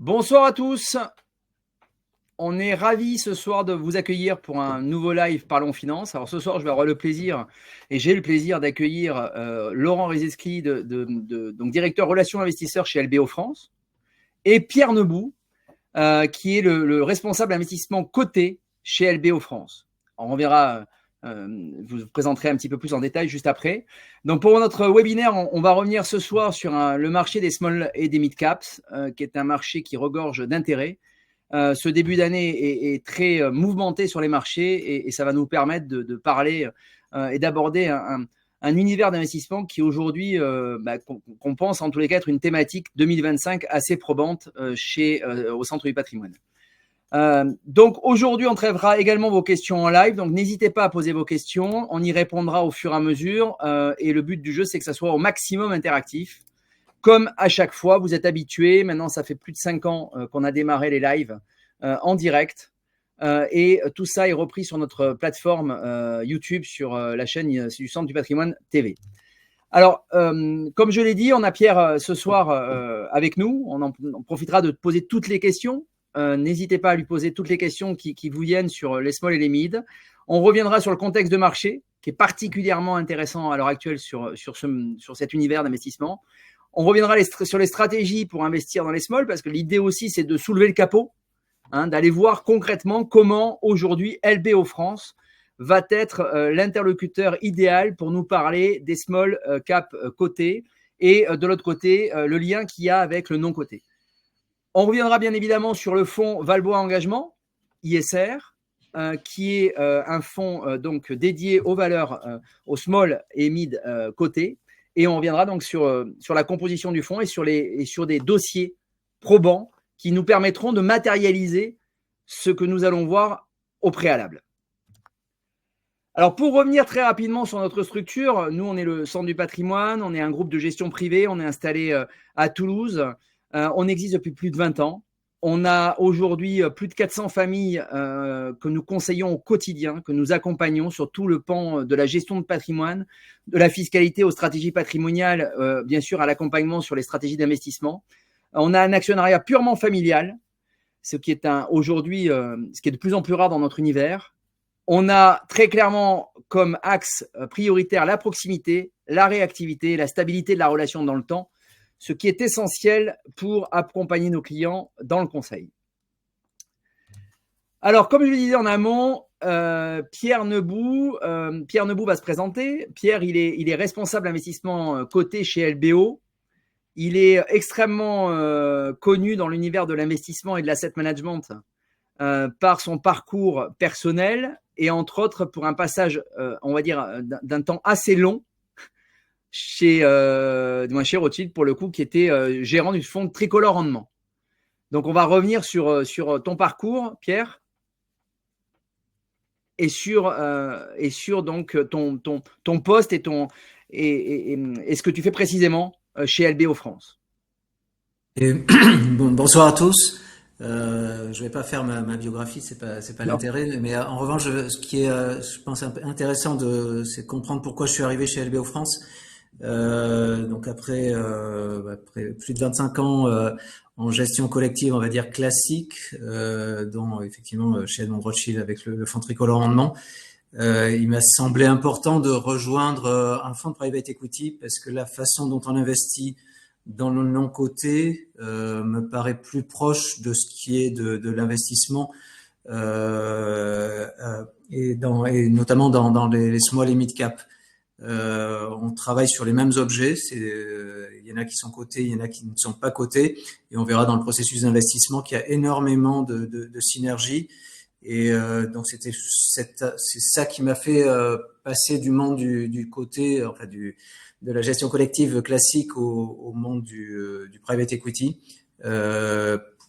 Bonsoir à tous. On est ravis ce soir de vous accueillir pour un nouveau live Parlons Finance. Alors ce soir, je vais avoir le plaisir et j'ai le plaisir d'accueillir Laurent Rizeschi, donc directeur relations investisseurs chez LBO France, et Pierre Nebout, qui est le responsable investissement coté chez LBO France. Alors, on verra, vous présenterez un petit peu plus en détail juste après. Donc pour notre webinaire, on va revenir ce soir sur le marché des small et des mid caps, qui est un marché qui regorge d'intérêt. Ce début d'année est très mouvementé sur les marchés et ça va nous permettre de parler et d'aborder un univers d'investissement qui aujourd'hui, qu'on pense en tous les cas être une thématique 2025 assez probante au Centre du patrimoine. Donc aujourd'hui, on traitera également vos questions en live. Donc n'hésitez pas à poser vos questions. On y répondra au fur et à mesure. Et le but du jeu, c'est que ça soit au maximum interactif. Comme à chaque fois, vous êtes habitués. Maintenant, ça fait plus de 5 ans qu'on a démarré les lives en direct. Et tout ça est repris sur notre plateforme YouTube, sur la chaîne du Centre du patrimoine TV. Alors, comme je l'ai dit, on a Pierre ce soir avec nous. On profitera de poser toutes les questions. N'hésitez pas à lui poser toutes les questions qui vous viennent sur les small et les mid. On reviendra sur le contexte de marché, qui est particulièrement intéressant à l'heure actuelle sur cet univers d'investissement. On reviendra sur les stratégies pour investir dans les small, parce que l'idée aussi, c'est de soulever le capot, d'aller voir concrètement comment aujourd'hui LBO France va être l'interlocuteur idéal pour nous parler des small cap cotés et de l'autre côté, le lien qu'il y a avec le non coté. On reviendra bien évidemment sur le fonds Valbois Engagement, ISR, qui est un fonds donc dédié aux valeurs, aux small et mid cotés. Et on reviendra donc sur la composition du fonds et sur des dossiers probants qui nous permettront de matérialiser ce que nous allons voir au préalable. Alors, pour revenir très rapidement sur notre structure, nous, on est le Centre du patrimoine, on est un groupe de gestion privée, on est installé à Toulouse. On existe depuis plus de 20 ans. On a aujourd'hui plus de 400 familles que nous conseillons au quotidien, que nous accompagnons sur tout le pan de la gestion de patrimoine, de la fiscalité aux stratégies patrimoniales, bien sûr à l'accompagnement sur les stratégies d'investissement. On a un actionnariat purement familial, ce qui est aujourd'hui ce qui est de plus en plus rare dans notre univers. On a très clairement comme axe prioritaire la proximité, la réactivité, la stabilité de la relation dans le temps, ce qui est essentiel pour accompagner nos clients dans le conseil. Alors, comme je le disais en amont, Pierre Nebout va se présenter. Pierre, il est responsable investissement coté chez LBO. Il est extrêmement connu dans l'univers de l'investissement et de l'asset management par son parcours personnel et entre autres pour un passage, on va dire, d'un temps assez long chez Rothschild, pour le coup, qui était gérant du fonds Tricolore Rendement. Donc, on va revenir sur ton parcours, Pierre, et sur donc ton poste et ce que tu fais précisément chez LBO France. Bonsoir à tous. Je vais pas faire ma biographie, c'est pas l'intérêt. Mais en revanche, ce qui est, je pense, intéressant c'est de comprendre pourquoi je suis arrivé chez LBO France. Donc après plus de 25 ans en gestion collective, on va dire classique, dont effectivement chez Edmond Rothschild avec le fonds Tricolore Rendement, il m'a semblé important de rejoindre un fonds de private equity parce que la façon dont on investit dans le non-coté me paraît plus proche de ce qui est de l'investissement et notamment dans les small et mid cap. On travaille sur les mêmes objets. Il y en a qui sont cotés, il y en a qui ne sont pas cotés, et on verra dans le processus d'investissement qu'il y a énormément de synergies. Et donc c'est ça qui m'a fait passer du monde du côté, enfin de la gestion collective classique au monde du private equity,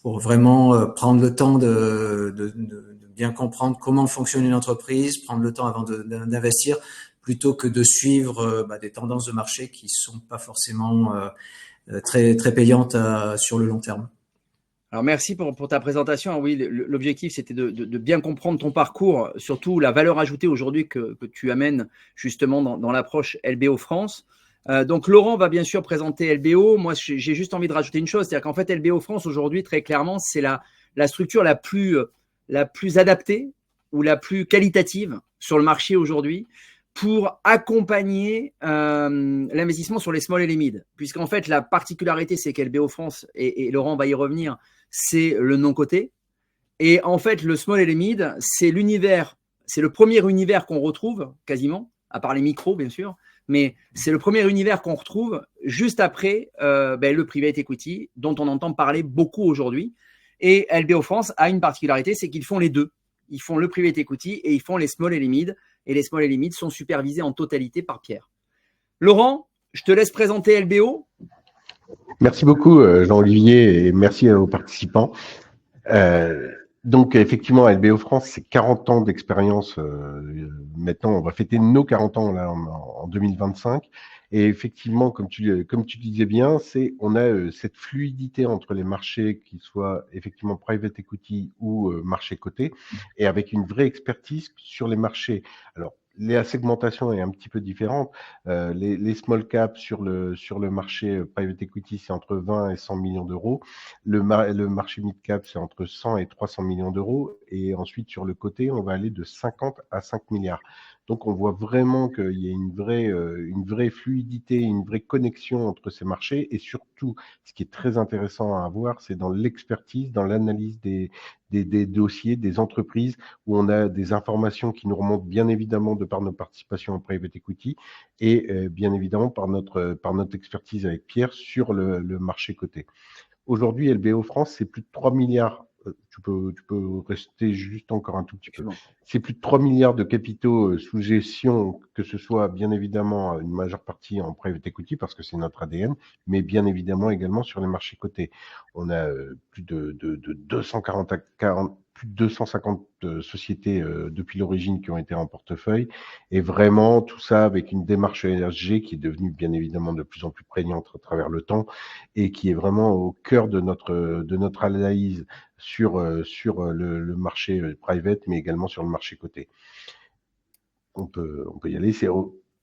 pour vraiment prendre le temps de bien comprendre comment fonctionne une entreprise, prendre le temps avant d'investir, plutôt que de suivre des tendances de marché qui sont pas forcément très très payantes sur le long terme. Alors, merci pour ta présentation. Oui, l'objectif, c'était de bien comprendre ton parcours, surtout la valeur ajoutée aujourd'hui que tu amènes justement dans l'approche LBO France. Donc, Laurent va bien sûr présenter LBO. Moi, j'ai juste envie de rajouter une chose, c'est-à-dire qu'en fait, LBO France, aujourd'hui, très clairement, c'est la structure la plus adaptée ou la plus qualitative sur le marché aujourd'hui pour accompagner l'investissement sur les small et les mid. Puisqu'en fait, la particularité, c'est qu'LBO France, et Laurent va y revenir, c'est le non-coté. Et en fait, le small et les mid, c'est l'univers, c'est le premier univers qu'on retrouve quasiment, à part les micros, bien sûr, mais c'est le premier univers qu'on retrouve juste après le private equity, dont on entend parler beaucoup aujourd'hui. Et LBO France a une particularité, c'est qu'ils font les deux. Ils font le private equity et ils font les small et les mid. Et les small et les mid sont supervisés en totalité par Pierre. Laurent, je te laisse présenter LBO. Merci beaucoup, Jean-Olivier, et merci aux participants. Donc, effectivement, LBO France, c'est 40 ans d'expérience. Maintenant, on va fêter nos 40 ans là, en 2025. Et effectivement, comme tu disais bien, on a cette fluidité entre les marchés, qu'ils soient effectivement private equity ou marché coté, et avec une vraie expertise sur les marchés. Alors, la segmentation est un petit peu différente. Les small caps sur le marché private equity, c'est entre 20 et 100 millions d'euros. Le marché mid cap, c'est entre 100 et 300 millions d'euros. Et ensuite, sur le côté, on va aller de 50 à 5 milliards. Donc, on voit vraiment qu'il y a une vraie fluidité, une vraie connexion entre ces marchés. Et surtout, ce qui est très intéressant à avoir, c'est dans l'expertise, dans l'analyse des dossiers, des entreprises, où on a des informations qui nous remontent bien évidemment de par nos participations en private equity et bien évidemment par notre expertise avec Pierre sur le marché coté. Aujourd'hui, LBO France, c'est plus de 3 milliards. Tu peux rester juste encore un tout petit peu. C'est plus de 3 milliards de capitaux sous gestion, que ce soit bien évidemment une majeure partie en private equity parce que c'est notre ADN, mais bien évidemment également sur les marchés cotés. On a plus de 250 sociétés depuis l'origine qui ont été en portefeuille, et vraiment tout ça avec une démarche ESG qui est devenue bien évidemment de plus en plus prégnante à travers le temps et qui est vraiment au cœur de notre analyse sur le marché private, mais également sur le marché coté. On peut y aller.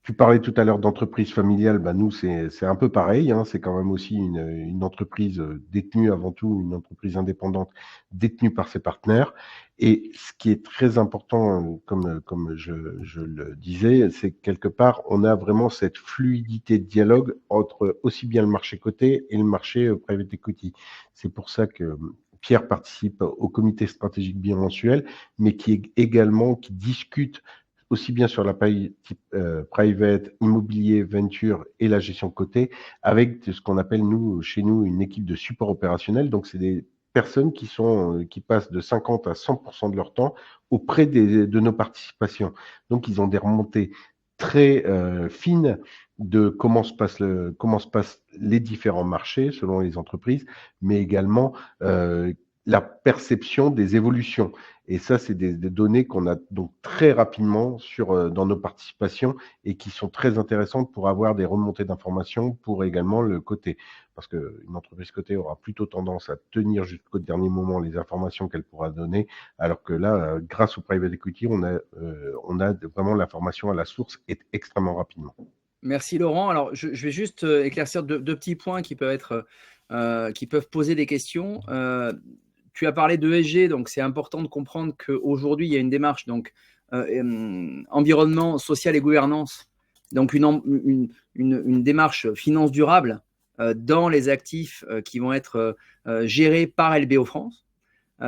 Tu parlais tout à l'heure d'entreprise familiale, nous c'est un peu pareil, hein. C'est quand même aussi une entreprise détenue avant tout, une entreprise indépendante détenue par ses partenaires. Et ce qui est très important, comme je le disais, c'est que quelque part on a vraiment cette fluidité de dialogue entre aussi bien le marché coté et le marché private equity. C'est pour ça que Pierre participe au comité stratégique bimensuel, mais qui discute aussi bien sur la private, immobilier, venture et la gestion cotée, avec ce qu'on appelle chez nous une équipe de support opérationnel. Donc, c'est des personnes qui passent de 50 à 100% de leur temps auprès de nos participations. Donc, ils ont des remontées très fines de comment se passent les différents marchés selon les entreprises, mais également la perception des évolutions. Et ça, c'est des données qu'on a donc très rapidement dans nos participations et qui sont très intéressantes pour avoir des remontées d'informations pour également le coté. Parce qu'une entreprise cotée aura plutôt tendance à tenir jusqu'au dernier moment les informations qu'elle pourra donner, alors que là, grâce au private equity, on a vraiment l'information à la source et extrêmement rapidement. Merci Laurent. Alors, je vais juste éclaircir deux petits points qui peuvent poser des questions. Tu as parlé de ESG, donc c'est important de comprendre qu'aujourd'hui, il y a une démarche environnement, social et gouvernance, donc une démarche finance durable dans les actifs qui vont être gérés par LBO France.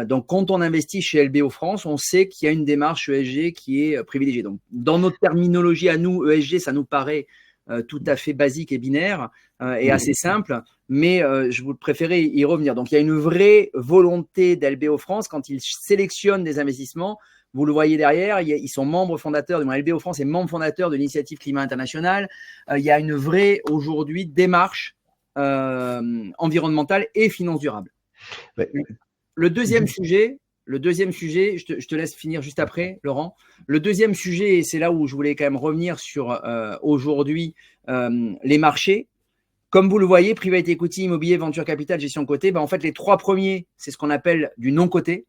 Donc, quand on investit chez LBO France, on sait qu'il y a une démarche ESG qui est privilégiée. Donc, dans notre terminologie à nous, ESG, ça nous paraît tout à fait basique et binaire et assez simple, mais je vous préférais y revenir. Donc, il y a une vraie volonté d'LBO France quand ils sélectionnent des investissements. Vous le voyez derrière, ils sont membres fondateurs, LBO France est membre fondateur de l'initiative Climat International. Il y a une vraie, aujourd'hui, démarche environnementale et finance durable. Ouais. Le deuxième sujet, je te laisse finir juste après, Laurent. Le deuxième sujet, et c'est là où je voulais quand même revenir sur aujourd'hui les marchés. Comme vous le voyez, private equity, immobilier, venture capital, gestion cotée, en fait, les trois premiers, c'est ce qu'on appelle du non-coté.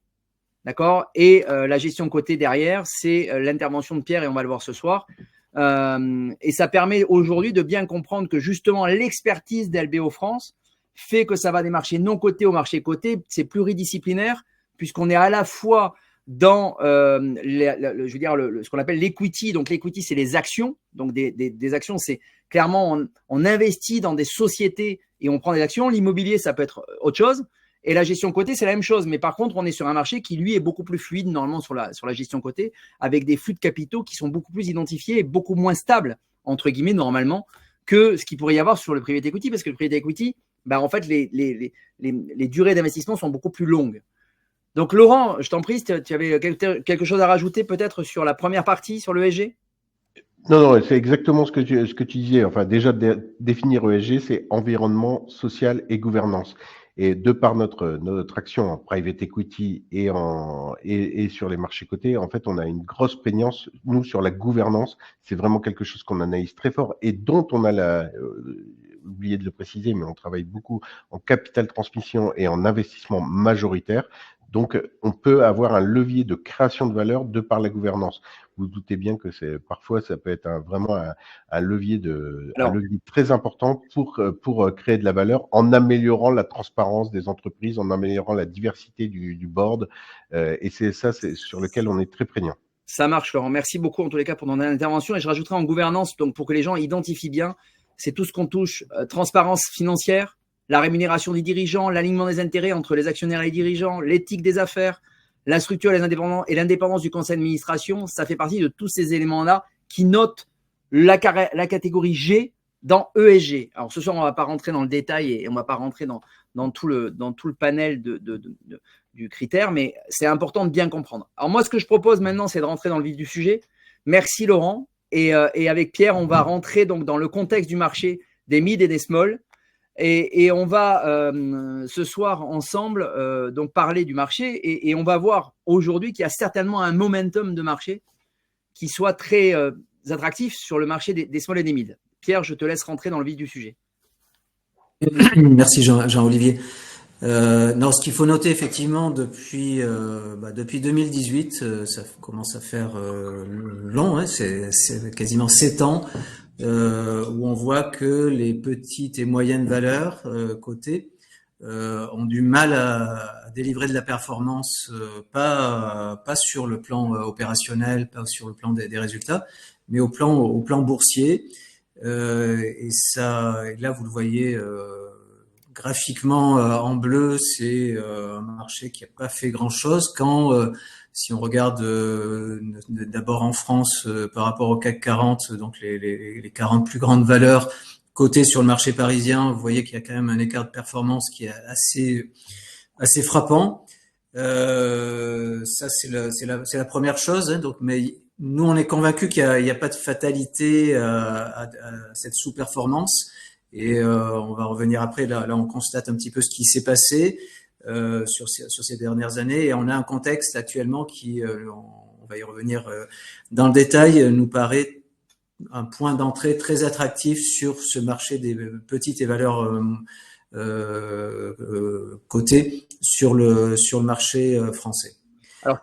D'accord ? Et la gestion cotée derrière, c'est l'intervention de Pierre, et on va le voir ce soir. Et ça permet aujourd'hui de bien comprendre que justement l'expertise d'LBO France fait que ça va des marchés non cotés aux marchés cotés. C'est pluridisciplinaire puisqu'on est à la fois dans je veux dire ce qu'on appelle l'equity. Donc l'equity, c'est les actions. Donc des actions, c'est clairement on investit dans des sociétés et on prend des actions. L'immobilier, ça peut être autre chose. Et la gestion cotée, c'est la même chose. Mais par contre, on est sur un marché qui, lui, est beaucoup plus fluide, normalement, sur la gestion cotée, avec des flux de capitaux qui sont beaucoup plus identifiés et beaucoup moins stables, entre guillemets, normalement, que ce qu'il pourrait y avoir sur le private equity. Parce que le private equity, en fait, les durées d'investissement sont beaucoup plus longues. Donc, Laurent, je t'en prie, tu avais quelque chose à rajouter peut-être sur la première partie, sur l'ESG ? Non, c'est exactement ce que tu disais. Enfin, déjà, définir ESG, c'est environnement, social et gouvernance. Et de par notre action en private equity et sur les marchés cotés, en fait, on a une grosse prégnance, nous, sur la gouvernance. C'est vraiment quelque chose qu'on analyse très fort et dont on a oublié de le préciser, mais on travaille beaucoup en capital transmission et en investissement majoritaire. Donc, on peut avoir un levier de création de valeur de par la gouvernance. Vous doutez bien que parfois, ça peut être vraiment un levier très important pour créer de la valeur en améliorant la transparence des entreprises, en améliorant la diversité du board. Et c'est sur lequel on est très prégnant. Ça marche, Laurent. Merci beaucoup en tous les cas pour ton intervention. Et je rajouterai en gouvernance, donc pour que les gens identifient bien, c'est tout ce qu'on touche, transparence financière, la rémunération des dirigeants, l'alignement des intérêts entre les actionnaires et les dirigeants, l'éthique des affaires, la structure et l'indépendance du conseil d'administration. Ça fait partie de tous ces éléments-là qui notent la catégorie G dans ESG. Alors ce soir, on ne va pas rentrer dans le détail et on ne va pas rentrer dans tout le panel du critère, mais c'est important de bien comprendre. Alors moi, ce que je propose maintenant, c'est de rentrer dans le vif du sujet. Merci Laurent. Et avec Pierre, on va rentrer donc dans le contexte du marché des mid et des small. Et on va ce soir ensemble donc parler du marché et on va voir aujourd'hui qu'il y a certainement un momentum de marché qui soit très attractif sur le marché des small et des mid. Pierre, je te laisse rentrer dans le vif du sujet. Merci Jean-Olivier. Non, ce qu'il faut noter effectivement depuis 2018, ça commence à faire long, hein, c'est quasiment 7 ans, où on voit que les petites et moyennes valeurs cotées ont du mal à délivrer de la performance, pas sur le plan opérationnel, pas sur le plan des résultats, mais au plan boursier. Et là, vous le voyez graphiquement en bleu, c'est un marché qui n'a pas fait grand-chose. Si on regarde d'abord en France par rapport au CAC 40, donc les 40 plus grandes valeurs cotées sur le marché parisien, vous voyez qu'il y a quand même un écart de performance qui est assez frappant. Ça, c'est la première chose. Hein, donc, mais nous, on est convaincus qu'il n'y a pas de fatalité à cette sous-performance. Et on va revenir après. Là, on constate un petit peu ce qui s'est passé sur ces dernières années. Et on a un contexte actuellement qui, on va y revenir dans le détail, nous paraît un point d'entrée très attractif sur ce marché des petites et valeurs cotées sur le marché français. Alors,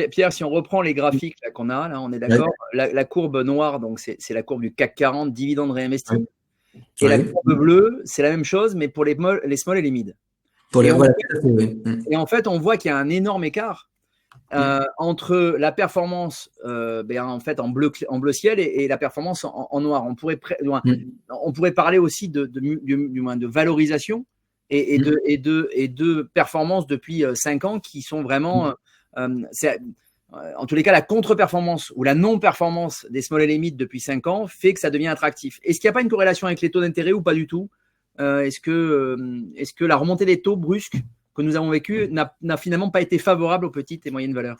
Pierre, si on reprend les graphiques là, qu'on a, là, on est d'accord. La courbe noire, donc c'est la courbe du CAC 40, dividendes réinvestis. Et la courbe bleue, c'est la même chose, mais pour les small et les mid. Et en fait, on voit qu'il y a un énorme écart entre la performance en fait en bleu ciel et la performance en noir. On pourrait parler aussi du moins de valorisation et de performance depuis 5 ans qui sont vraiment en tous les cas, la contre-performance ou la non-performance des small et les mid depuis 5 ans fait que ça devient attractif. Est-ce qu'il n'y a pas une corrélation avec les taux d'intérêt ou pas du tout ? Est-ce que la remontée des taux brusque que nous avons vécue n'a finalement pas été favorable aux petites et moyennes valeurs ?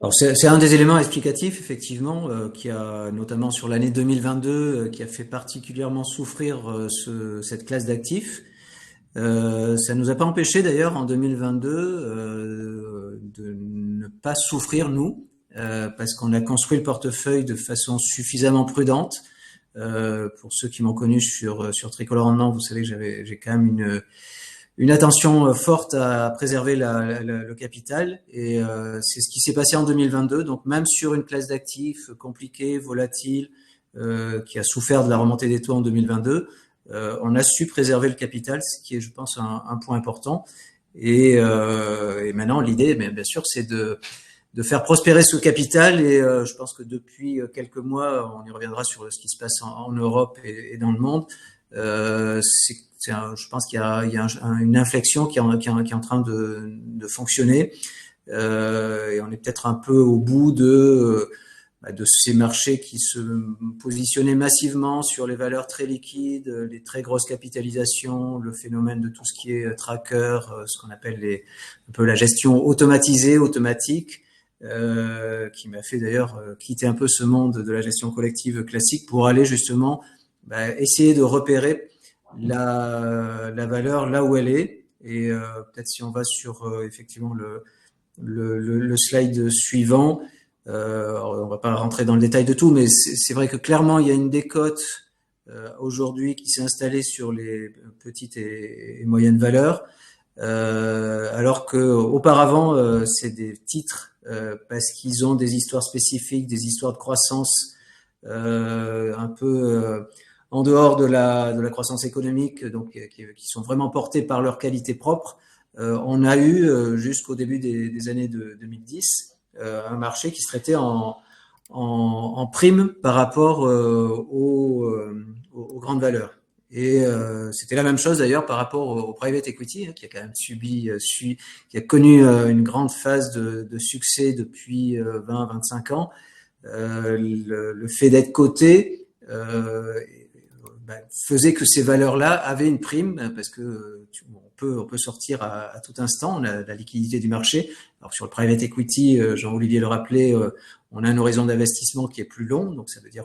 Alors c'est un des éléments explicatifs effectivement qui a notamment sur l'année 2022 qui a fait particulièrement souffrir cette classe d'actifs. Ça nous a pas empêché d'ailleurs en 2022 de ne pas souffrir nous parce qu'on a construit le portefeuille de façon suffisamment prudente. Pour ceux qui m'ont connu sur Tricolore Rendement, vous savez que j'ai quand même une attention forte à préserver le capital et c'est ce qui s'est passé en 2022. Donc même sur une classe d'actifs compliquée, volatile, qui a souffert de la remontée des taux en 2022, on a su préserver le capital, ce qui est, je pense, un point important. Et maintenant, l'idée, bien sûr, c'est de faire prospérer ce capital. Et je pense que depuis quelques mois, on y reviendra sur ce qui se passe en Europe et dans le monde. Je pense qu'il y a une inflexion qui est en train de fonctionner. Et on est peut-être un peu au bout de ces marchés qui se positionnaient massivement sur les valeurs très liquides, les très grosses capitalisations, le phénomène de tout ce qui est tracker, ce qu'on appelle un peu la gestion automatisée, automatique, qui m'a fait d'ailleurs quitter un peu ce monde de la gestion collective classique pour aller justement essayer de repérer la valeur là où elle est. Et peut-être si on va sur effectivement le slide suivant, on va pas rentrer dans le détail de tout, mais c'est vrai que clairement il y a une décote aujourd'hui qui s'est installée sur les petites et moyennes valeurs, alors que auparavant c'est des titres parce qu'ils ont des histoires spécifiques, des histoires de croissance un peu en dehors de la croissance économique, donc qui sont vraiment portés par leur qualité propre. On a eu jusqu'au début des années 2010 un marché qui se traitait en prime par rapport aux grandes valeurs. Et c'était la même chose d'ailleurs par rapport au private equity, qui a quand même qui a connu une grande phase de succès depuis 20-25 ans. Le fait d'être coté faisait que ces valeurs-là avaient une prime, parce que on peut sortir à tout instant, la liquidité du marché. Alors sur le private equity, Jean-Olivier le rappelait, on a un horizon d'investissement qui est plus long, donc ça veut dire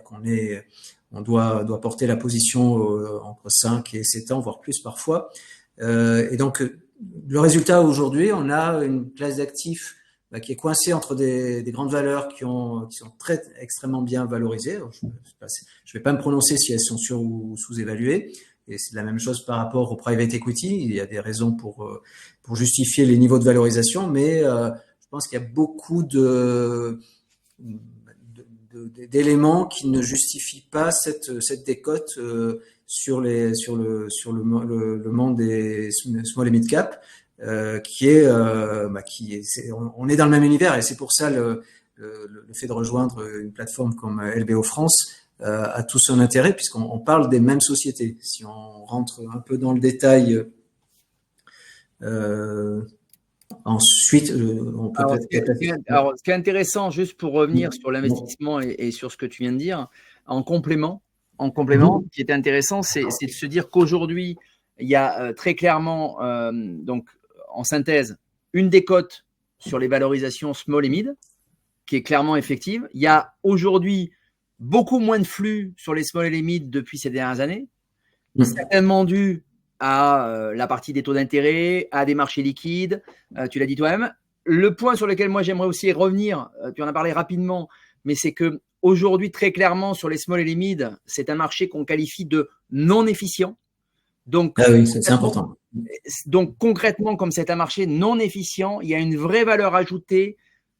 on doit porter la position entre 5 et 7 ans, voire plus parfois. Et donc le résultat aujourd'hui, on a une classe d'actifs qui est coincée entre des grandes valeurs qui sont extrêmement bien valorisées. Alors, je vais pas me prononcer si elles sont sur ou sous-évaluées. Et c'est la même chose par rapport au private equity. Il y a des raisons pour justifier les niveaux de valorisation, mais je pense qu'il y a beaucoup d'éléments qui ne justifient pas cette décote sur le monde des small et mid cap, qui est on est dans le même univers, et c'est pour ça le fait de rejoindre une plateforme comme LBO France a tout son intérêt, puisqu'on parle des mêmes sociétés. Si on rentre un peu dans le détail, ensuite, on peut alors, ce qui est intéressant, juste pour revenir sur l'investissement et sur ce que tu viens de dire, en complément, ce qui est intéressant, c'est de se dire qu'aujourd'hui, il y a très clairement, donc en synthèse, une décote sur les valorisations small et mid, qui est clairement effective. Il y a aujourd'hui beaucoup moins de flux sur les small et les mid depuis ces dernières années, certainement dû à la partie des taux d'intérêt, à des marchés liquides, tu l'as dit toi-même. Le point sur lequel moi j'aimerais aussi revenir, tu en as parlé rapidement, mais c'est que aujourd'hui, très clairement, sur les small et les mid, c'est un marché qu'on qualifie de non efficient. Donc, oui, c'est important. Donc concrètement, comme c'est un marché non efficient, il y a une vraie valeur ajoutée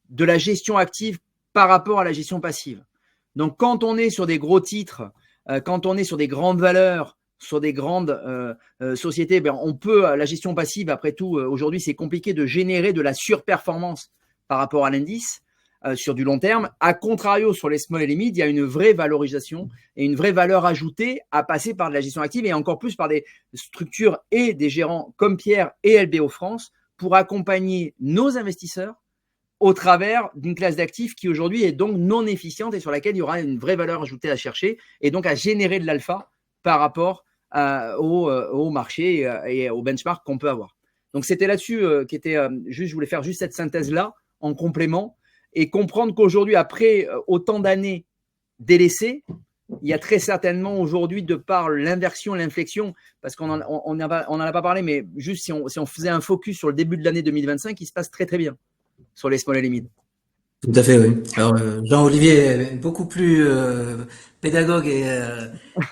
de la gestion active par rapport à la gestion passive. Donc quand on est sur des gros titres, quand on est sur des grandes valeurs, sur des grandes sociétés, on peut, la gestion passive, après tout, aujourd'hui c'est compliqué de générer de la surperformance par rapport à l'indice sur du long terme. A contrario, sur les small et les mid, il y a une vraie valorisation et une vraie valeur ajoutée à passer par de la gestion active, et encore plus par des structures et des gérants comme Pierre et LBO France pour accompagner nos investisseurs au travers d'une classe d'actifs qui aujourd'hui est donc non efficiente et sur laquelle il y aura une vraie valeur ajoutée à chercher et donc à générer de l'alpha par rapport au marché et au benchmark qu'on peut avoir. Donc c'était là-dessus je voulais faire juste cette synthèse-là en complément et comprendre qu'aujourd'hui, après autant d'années délaissées, il y a très certainement aujourd'hui, de par l'inversion, l'inflexion, parce qu'on n'en a pas parlé, mais juste si on faisait un focus sur le début de l'année 2025, il se passe très très bien sur les small et les mid. Tout à fait, oui. Alors Jean-Olivier est beaucoup plus pédagogue et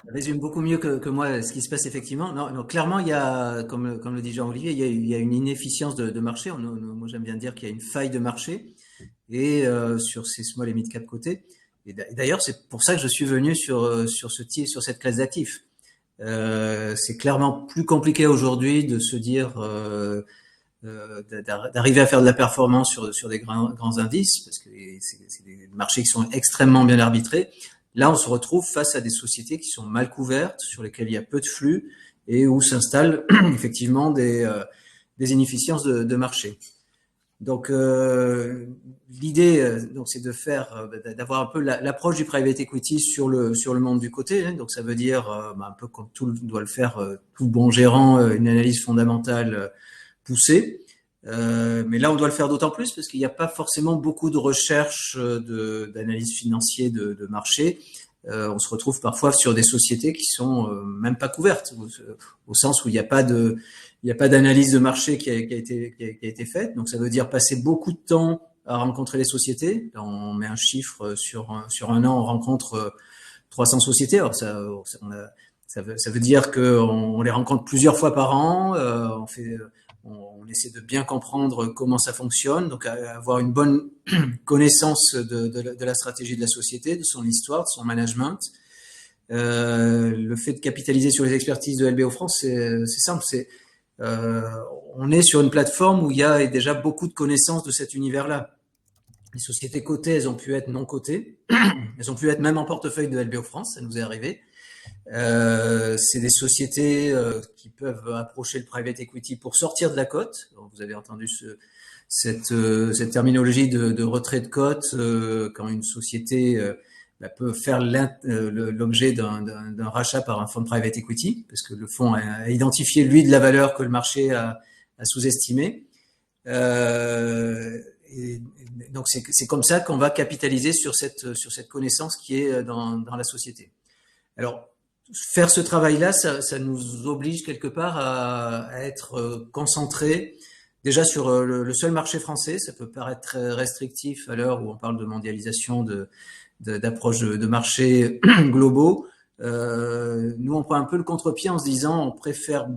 résume beaucoup mieux que moi ce qui se passe effectivement. Non, non, clairement, il y a, comme le dit Jean-Olivier, il y a une inefficience de marché. Moi, j'aime bien dire qu'il y a une faille de marché et sur ces small et mid cap cotés. Et d'ailleurs, c'est pour ça que je suis venu sur cette classe d'actifs. C'est clairement plus compliqué aujourd'hui de se dire d'arriver à faire de la performance sur des grands indices, parce que c'est des marchés qui sont extrêmement bien arbitrés. Là, on se retrouve face à des sociétés qui sont mal couvertes, sur lesquelles il y a peu de flux, et où s'installent effectivement des inefficiences de marché. Donc l'idée, donc c'est de faire, d'avoir un peu l'approche du private equity sur le monde du côté. Hein. Donc ça veut dire un peu comme tout doit le faire tout bon gérant, une analyse fondamentale poussée. Mais là, on doit le faire d'autant plus parce qu'il n'y a pas forcément beaucoup de recherche d'analyse financière de marché. On se retrouve parfois sur des sociétés qui sont même pas couvertes, au sens où il n'y a pas d'analyse de marché qui a été faite. Donc ça veut dire passer beaucoup de temps à rencontrer les sociétés. Là, on met un chiffre sur un an, on rencontre 300 sociétés. Alors ça veut dire qu'on les rencontre plusieurs fois par an. On essaie de bien comprendre comment ça fonctionne, donc avoir une bonne connaissance de la stratégie de la société, de son histoire, de son management. Le fait de capitaliser sur les expertises de LBO France, c'est simple. On est sur une plateforme où il y a déjà beaucoup de connaissances de cet univers-là. Les sociétés cotées, elles ont pu être non cotées, elles ont pu être même en portefeuille de LBO France, ça nous est arrivé. C'est des sociétés qui peuvent approcher le private equity pour sortir de la cote. Vous avez entendu cette terminologie de retrait de cote quand une société peut faire l'objet d'un rachat par un fonds de private equity, parce que le fonds a identifié lui de la valeur que le marché a sous-estimé. Et donc c'est comme ça qu'on va capitaliser sur cette connaissance qui est dans la société. Alors faire ce travail-là, ça nous oblige quelque part à être concentré déjà sur le seul marché français. Ça peut paraître très restrictif à l'heure où on parle de mondialisation, d'approche de marchés globaux. Nous, on prend un peu le contre-pied en se disant on préfère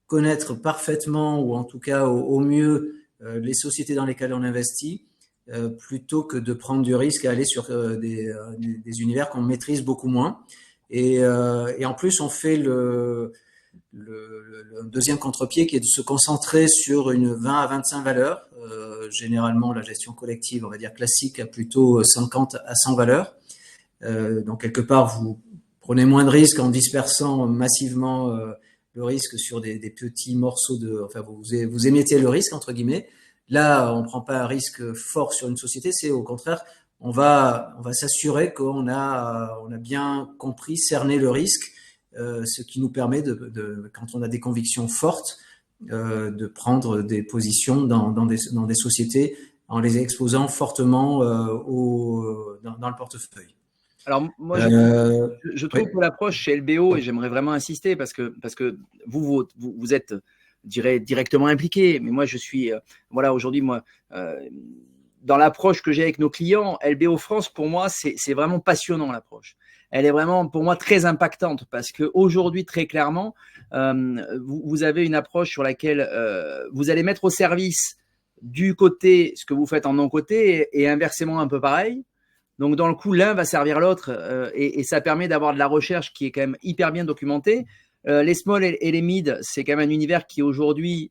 connaître parfaitement ou en tout cas au mieux les sociétés dans lesquelles on investit plutôt que de prendre du risque à aller sur des univers qu'on maîtrise beaucoup moins. Et en plus, on fait le deuxième contre-pied qui est de se concentrer sur une 20 à 25 valeurs. Généralement, la gestion collective, on va dire classique, a plutôt 50 à 100 valeurs. Donc, quelque part, vous prenez moins de risques en dispersant massivement le risque sur des petits morceaux enfin, vous émettez le risque, entre guillemets. Là, on ne prend pas un risque fort sur une société, c'est au contraire, on va s'assurer qu'on a bien compris, cerné le risque, ce qui nous permet quand on a des convictions fortes, de prendre des positions dans des sociétés en les exposant fortement dans le portefeuille. Alors moi, je trouve que l'approche chez LBO, et j'aimerais vraiment insister parce que vous êtes, je dirais, directement impliqué, mais moi je suis, aujourd'hui, dans l'approche que j'ai avec nos clients, LBO France, pour moi, c'est vraiment passionnant l'approche. Elle est vraiment, pour moi, très impactante parce qu'aujourd'hui, très clairement, vous avez une approche sur laquelle vous allez mettre au service du côté ce que vous faites en non-côté et inversement un peu pareil. Donc, dans le coup, l'un va servir l'autre et ça permet d'avoir de la recherche qui est quand même hyper bien documentée. Les small et les mid, c'est quand même un univers qui aujourd'hui,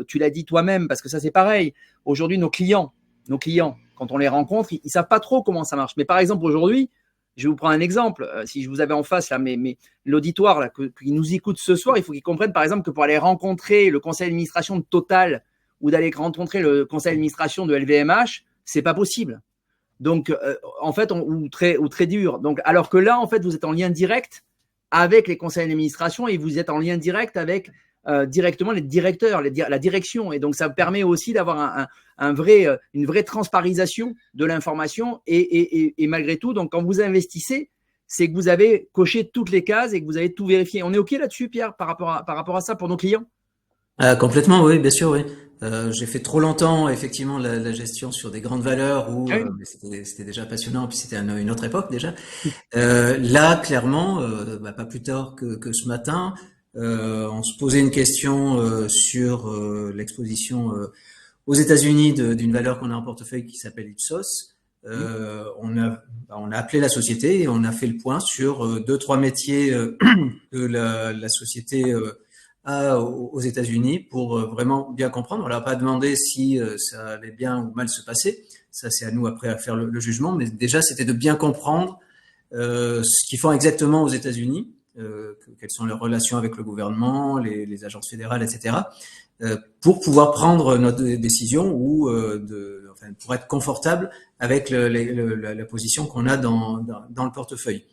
tu l'as dit toi-même, parce que ça, c'est pareil. Aujourd'hui, nos clients, quand on les rencontre, ils ne savent pas trop comment ça marche. Mais par exemple, aujourd'hui, je vais vous prendre un exemple. Si je vous avais en face, là, mais l'auditoire là, qui nous écoute ce soir, il faut qu'ils comprennent, par exemple, que pour aller rencontrer le conseil d'administration de Total ou d'aller rencontrer le conseil d'administration de LVMH, c'est pas possible. Donc, en fait, ou très dur. Donc, alors que là, en fait, vous êtes en lien direct avec les conseils d'administration et vous êtes en lien direct avec directement les directeurs, la direction. Et donc, ça permet aussi d'avoir une vraie transparisation de l'information. Et malgré tout, donc, quand vous investissez, c'est que vous avez coché toutes les cases et que vous avez tout vérifié. On est OK là-dessus, Pierre, par rapport à ça pour nos clients? Complètement, oui, bien sûr, oui. J'ai fait trop longtemps, effectivement, la gestion sur des grandes valeurs où Ah oui. mais c'était déjà passionnant, puis c'était une autre époque déjà. Là, clairement, pas plus tard que ce matin, on se posait une question sur l'exposition aux États-Unis d'une valeur qu'on a en portefeuille qui s'appelle Ipsos. Mm. On a appelé la société et on a fait le point sur deux, trois métiers que la société a aux États-Unis pour vraiment bien comprendre. On leur a pas demandé si ça allait bien ou mal se passer. Ça, c'est à nous après à faire le jugement. Mais déjà, c'était de bien comprendre ce qu'ils font exactement aux États-Unis, quelles sont leurs relations avec le gouvernement, les agences fédérales, etc., pour pouvoir prendre notre décision ou enfin, pour être confortable avec la position qu'on a dans le portefeuille.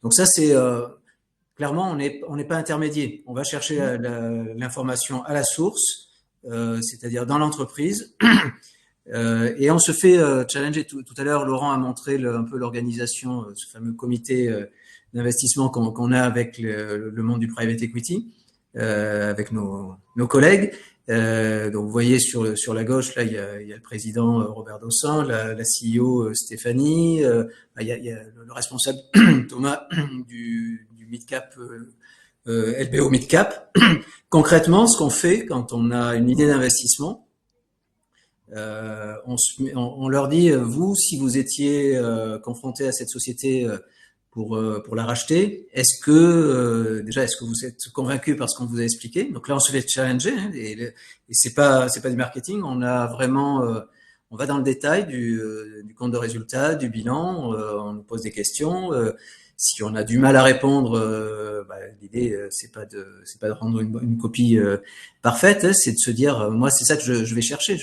Donc ça, c'est clairement, on n'est pas intermédiaire. On va chercher l'information à la source, c'est-à-dire dans l'entreprise. Et on se fait challenger. Tout à l'heure, Laurent a montré un peu l'organisation, ce fameux comité d'investissement qu'on a avec le monde du private equity, avec nos collègues. Donc vous voyez sur la gauche, là, il y a le président Robert Dossin, la CEO Stéphanie, il y a le responsable Thomas du Midcap, LBO Midcap. Concrètement, ce qu'on fait quand on a une idée d'investissement, on leur dit, vous, si vous étiez confronté à cette société pour la racheter, est-ce que vous êtes convaincu par ce qu'on vous a expliqué? Donc là, on se fait challenger, hein, et c'est pas du marketing. On a vraiment, on va dans le détail du compte de résultat, du bilan. On nous pose des questions. Si on a du mal à répondre, l'idée c'est pas de rendre une copie parfaite, hein, c'est de se dire, moi c'est ça que je vais chercher.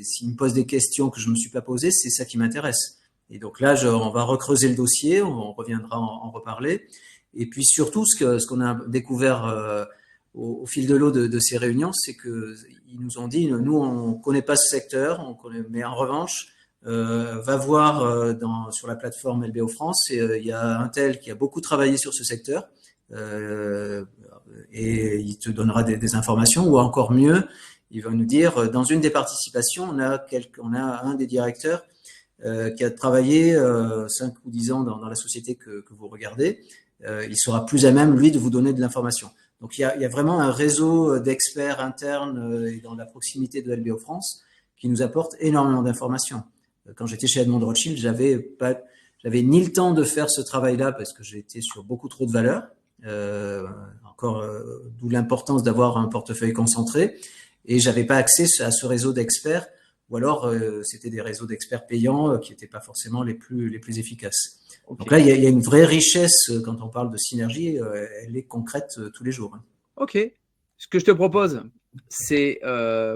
S'il me pose des questions que je me suis pas posées, c'est ça qui m'intéresse. Et donc là, on va recreuser le dossier, on reviendra en reparler. Et puis surtout, ce qu'on a découvert au fil de l'eau de ces réunions, c'est que ils nous ont dit, nous on connaît pas ce secteur, mais en revanche va voir sur la plateforme LBO France, et il y a un tel qui a beaucoup travaillé sur ce secteur, et il te donnera des informations, ou encore mieux, il va nous dire, dans une des participations, on a un des directeurs qui a travaillé 5 ou 10 ans dans la société que vous regardez. Il sera plus à même, lui, de vous donner de l'information. Donc il y a vraiment un réseau d'experts internes et dans la proximité de LBO France qui nous apporte énormément d'informations. Quand j'étais chez Edmond Rothschild, j'avais ni le temps de faire ce travail-là parce que j'étais sur beaucoup trop de valeurs. D'où l'importance d'avoir un portefeuille concentré, et j'avais pas accès à ce réseau d'experts, ou alors c'était des réseaux d'experts payants qui n'étaient pas forcément les plus efficaces. Okay. Donc là, il y a une vraie richesse quand on parle de synergie, elle est concrète tous les jours. Ok. Ce que je te propose, c'est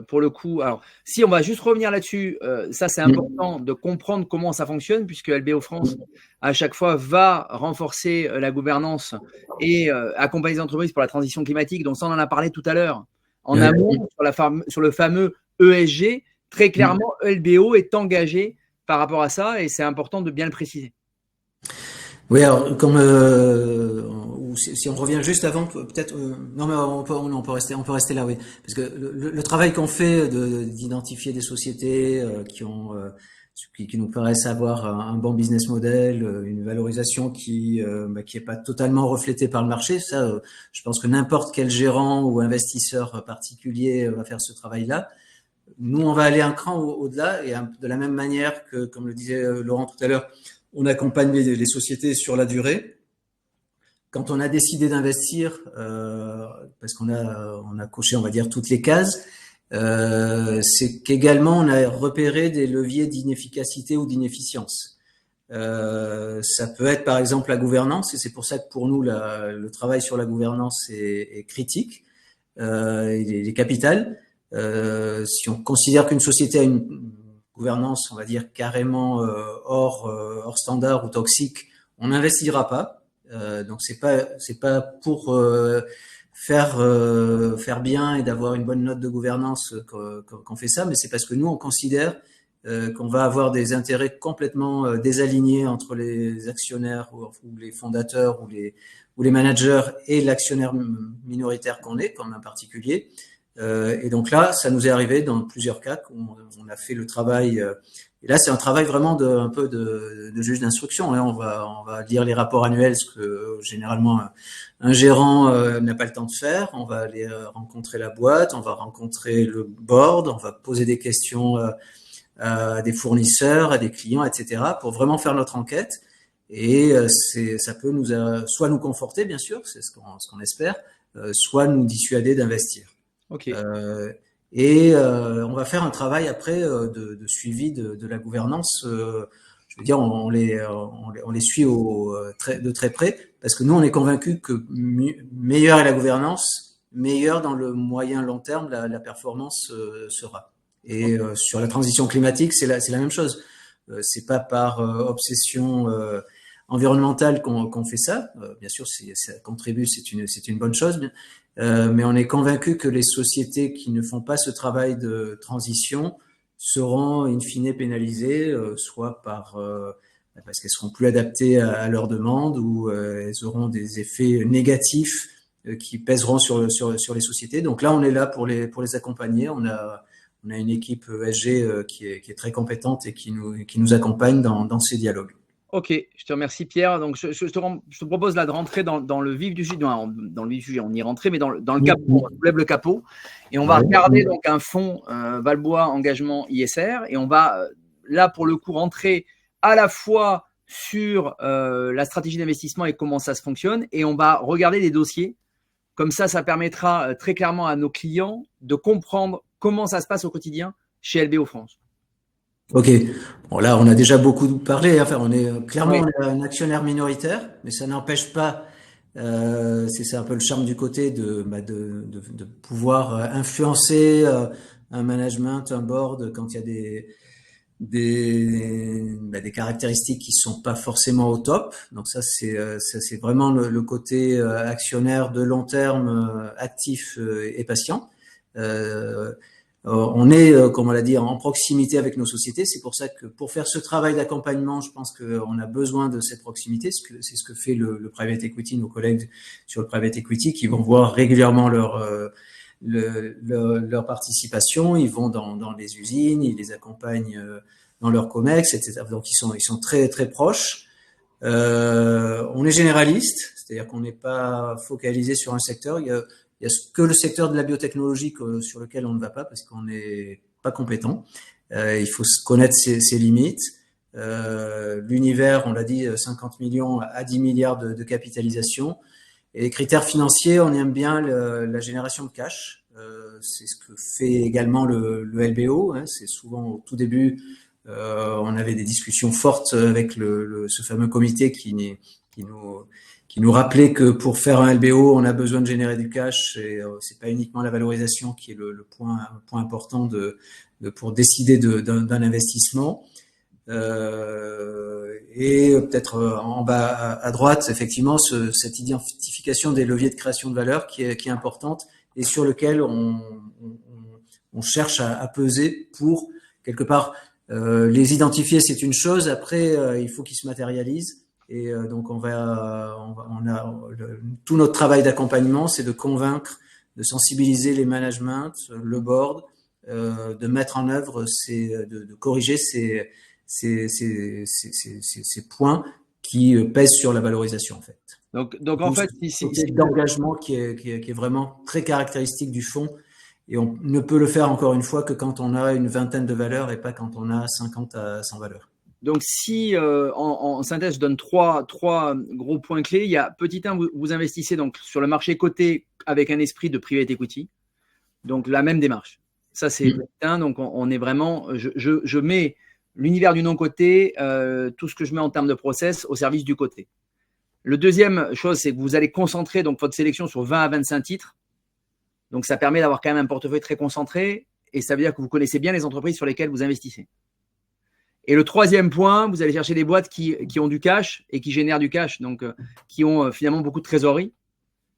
pour le coup, alors si on va juste revenir là-dessus, ça c'est important de comprendre comment ça fonctionne, puisque LBO France à chaque fois va renforcer la gouvernance et accompagner les entreprises pour la transition climatique. Donc ça, on en a parlé tout à l'heure en amont sur le fameux ESG. Très clairement, LBO est engagé par rapport à ça, et c'est important de bien le préciser. Oui, alors comme si on revient juste avant, peut-être non, mais on peut rester là, oui, parce que le travail qu'on fait d'identifier des sociétés qui nous paraissent avoir un bon business model, une valorisation qui est pas totalement reflétée par le marché, ça, je pense que n'importe quel gérant ou investisseur particulier va faire ce travail-là. Nous, on va aller un cran au-delà, et de la même manière que, comme le disait Laurent tout à l'heure, on accompagne les sociétés sur la durée. Quand on a décidé d'investir, parce qu'on a coché, on va dire, toutes les cases, c'est qu'également on a repéré des leviers d'inefficacité ou d'inefficience. Ça peut être par exemple la gouvernance, et c'est pour ça que pour nous le travail sur la gouvernance est critique, il est capital. Si on considère qu'une société a une gouvernance, on va dire, carrément hors standard ou toxique, on n'investira pas. Donc c'est pas pour faire bien et d'avoir une bonne note de gouvernance qu'on fait ça, mais c'est parce que nous on considère qu'on va avoir des intérêts complètement désalignés entre les actionnaires ou les fondateurs ou les managers et l'actionnaire minoritaire qu'on est, comme un particulier. Et donc là, ça nous est arrivé dans plusieurs cas qu'on a fait le travail. Et là, c'est un travail vraiment un peu de juge d'instruction. Hein. On va lire les rapports annuels, ce que généralement un gérant n'a pas le temps de faire. On va aller rencontrer la boîte, on va rencontrer le board, on va poser des questions à des fournisseurs, à des clients, etc., pour vraiment faire notre enquête. Et ça peut soit nous conforter, bien sûr, c'est ce qu'on espère, soit nous dissuader d'investir. Ok. On va faire un travail après de suivi de la gouvernance. Je veux dire, on les suit de très près, parce que nous, on est convaincus que meilleure est la gouvernance, meilleure dans le moyen long terme la performance sera. Et sur la transition climatique, c'est la même chose. C'est pas par obsession environnementale qu'on fait ça. Bien sûr, ça contribue, c'est une bonne chose. Mais on est convaincu que les sociétés qui ne font pas ce travail de transition seront in fine pénalisées, soit parce qu'elles seront plus adaptées à leurs demandes, ou elles auront des effets négatifs qui pèseront sur les sociétés. Donc là, on est là pour les accompagner. On a une équipe ESG qui est très compétente et qui nous accompagne dans ces dialogues. Ok, je te remercie Pierre. Donc je te propose là de rentrer dans le vif du sujet. Dans le vif du sujet, on y est rentré, mais dans le capot, on soulève le capot et on va regarder donc un fonds Valbois Engagement ISR, et on va là pour le coup rentrer à la fois sur la stratégie d'investissement et comment ça se fonctionne, et on va regarder des dossiers. Comme ça permettra très clairement à nos clients de comprendre comment ça se passe au quotidien chez LBO France. Ok. Bon, là, on a déjà beaucoup parlé. Enfin, on est clairement un actionnaire minoritaire, mais ça n'empêche pas. C'est un peu le charme du côté de pouvoir influencer un management, un board, quand il y a des caractéristiques qui sont pas forcément au top. Donc ça, c'est vraiment le côté actionnaire de long terme, actif et patient. On est, comme on l'a dit, en proximité avec nos sociétés. C'est pour ça que pour faire ce travail d'accompagnement, je pense qu'on a besoin de cette proximité. C'est ce que fait le private equity, nos collègues sur le private equity, qui vont voir régulièrement leur participation. Ils vont dans les usines, ils les accompagnent dans leur COMEX, etc. Donc ils sont très très proches. On est généraliste, c'est-à-dire qu'on n'est pas focalisé sur un secteur. Il y a que le secteur de la biotechnologie sur lequel on ne va pas parce qu'on n'est pas compétent. Il faut connaître ses limites. L'univers, on l'a dit, 50 millions à 10 milliards de capitalisation. Et les critères financiers, on aime bien la génération de cash. C'est ce que fait également le LBO. Hein. C'est souvent au tout début, on avait des discussions fortes avec ce fameux comité qui nous rappelait que pour faire un LBO, on a besoin de générer du cash, et c'est pas uniquement la valorisation qui est le point important pour décider d'un investissement. Et peut-être en bas à droite, effectivement, cette identification des leviers de création de valeur qui est importante et sur lequel on cherche à peser pour quelque part les identifier. C'est une chose. Après, il faut qu'ils se matérialisent. Et donc tout notre travail d'accompagnement, c'est de convaincre, de sensibiliser les managements, le board, de mettre en œuvre de corriger ces points qui pèsent sur la valorisation, en fait. Donc en fait, c'est d'engagement qui est vraiment très caractéristique du fonds, et on ne peut le faire encore une fois que quand on a une vingtaine de valeurs et pas quand on a 50 à 100 valeurs. Donc, si en synthèse, je donne trois gros points clés. Il y a petit 1, vous investissez donc sur le marché coté avec un esprit de private equity, donc la même démarche. Ça, c'est petit 1. Donc, on est vraiment, je mets l'univers du non coté, tout ce que je mets en termes de process au service du coté. Le deuxième chose, c'est que vous allez concentrer donc votre sélection sur 20 à 25 titres. Donc, ça permet d'avoir quand même un portefeuille très concentré, et ça veut dire que vous connaissez bien les entreprises sur lesquelles vous investissez. Et le troisième point, vous allez chercher des boîtes qui ont du cash et qui génèrent du cash, donc qui ont finalement beaucoup de trésorerie,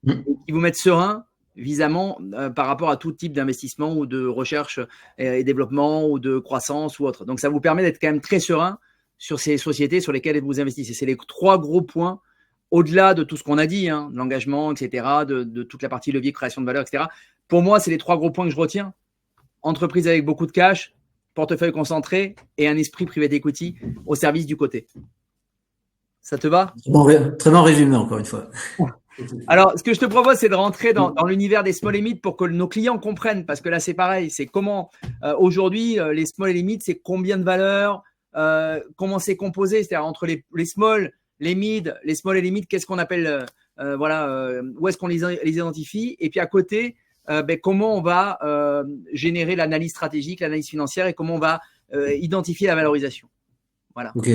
et qui vous mettent serein visamment par rapport à tout type d'investissement ou de recherche et développement ou de croissance ou autre. Donc, ça vous permet d'être quand même très serein sur ces sociétés sur lesquelles vous investissez. C'est les trois gros points, au-delà de tout ce qu'on a dit, hein, de l'engagement, etc., de toute la partie levier, création de valeur, etc. Pour moi, c'est les 3 gros points que je retiens. Entreprise avec beaucoup de cash, portefeuille concentré et un esprit private equity au service du côté. Ça te va? Très bon résumé, encore une fois. Alors, ce que je te propose, c'est de rentrer dans l'univers des small et mid pour que nos clients comprennent, parce que là, c'est pareil. C'est comment, aujourd'hui, les small et les mid, c'est combien de valeurs, comment c'est composé, c'est-à-dire entre les small, les mid, les small et les mid, qu'est-ce qu'on appelle, où est-ce qu'on les identifie? Et puis à côté, comment on va générer l'analyse stratégique, l'analyse financière et comment on va identifier la valorisation. Voilà. Ok.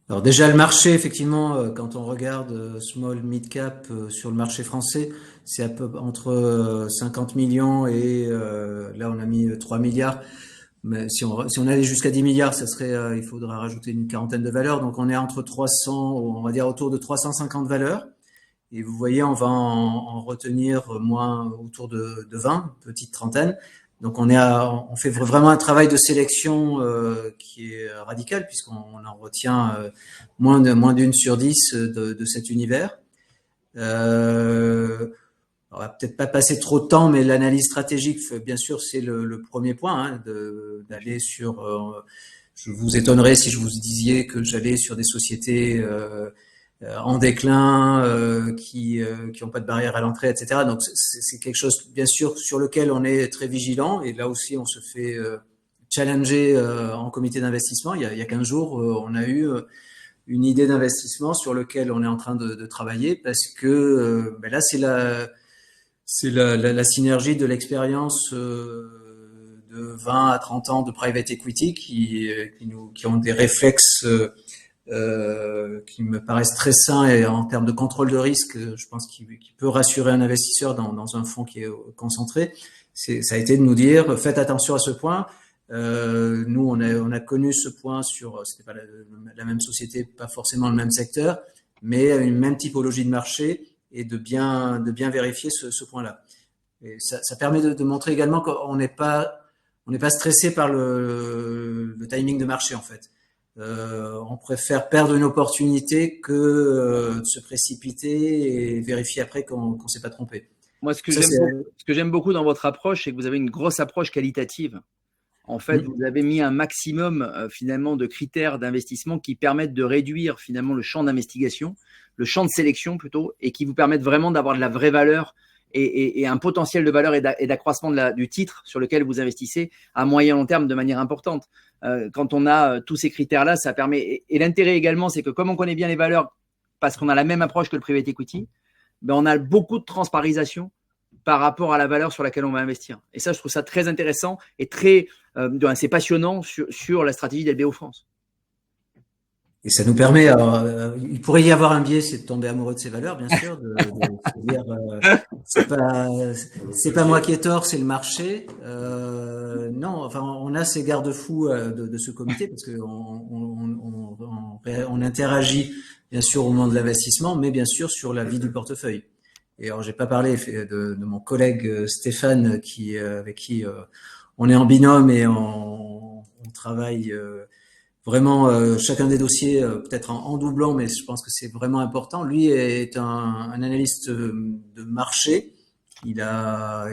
Alors déjà le marché, effectivement, quand on regarde small mid cap sur le marché français, c'est à peu entre 50 millions et là on a mis 3 milliards. Mais si on allait jusqu'à 10 milliards, ça serait, il faudra rajouter une quarantaine de valeurs. Donc on est entre 300, on va dire autour de 350 valeurs. Et vous voyez, on va en retenir moins autour de 20, petite trentaine. Donc on fait vraiment un travail de sélection qui est radical puisqu'on en retient moins d'une sur 10 de cet univers. On va peut-être pas passer trop de temps, mais l'analyse stratégique, bien sûr, c'est le premier point, hein, d'aller sur. Je vous étonnerais si je vous disiez que j'allais sur des sociétés en déclin, qui ont pas de barrière à l'entrée, etc. Donc c'est quelque chose, bien sûr, sur lequel on est très vigilant. Et là aussi, on se fait challenger en comité d'investissement. Il y a 15 jours, on a eu une idée d'investissement sur lequel on est en train de travailler parce que là, c'est la synergie de l'expérience de 20 à 30 ans de private equity qui ont des réflexes qui me paraissent très sains et en termes de contrôle de risque, je pense qu'il peut rassurer un investisseur dans un fonds qui est concentré. Ça a été de nous dire, faites attention à ce point. Nous, on a connu ce point c'était pas la même société, pas forcément le même secteur, mais une même typologie de marché et de bien vérifier ce point-là. Et ça permet de montrer également qu'on n'est pas stressé par le timing de marché, en fait. On préfère perdre une opportunité que de se précipiter et vérifier après qu'on s'est pas trompé. Moi, ce que j'aime beaucoup dans votre approche, c'est que vous avez une grosse approche qualitative. En fait, vous avez mis un maximum finalement de critères d'investissement qui permettent de réduire finalement le champ d'investigation, le champ de sélection plutôt, et qui vous permettent vraiment d'avoir de la vraie valeur et un potentiel de valeur et d'accroissement du titre sur lequel vous investissez à moyen long terme de manière importante. Quand on a tous ces critères-là, ça permet. Et l'intérêt également, c'est que comme on connaît bien les valeurs, parce qu'on a la même approche que le private equity, on a beaucoup de transparisation par rapport à la valeur sur laquelle on va investir. Et ça, je trouve ça très intéressant et c'est passionnant sur la stratégie d'LBO France. Et ça nous permet, il pourrait y avoir un biais, c'est de tomber amoureux de ces valeurs, bien sûr, de se dire, c'est pas moi qui ai tort, c'est le marché. Non, enfin, on a ces garde-fous de ce comité parce que on interagit bien sûr au moment de l'investissement, mais bien sûr sur la vie du portefeuille. Et alors, j'ai pas parlé de mon collègue Stéphane, avec qui on est en binôme et on travaille. Vraiment, chacun des dossiers, peut-être en doublant, mais je pense que c'est vraiment important. Lui est un analyste de marché. Il a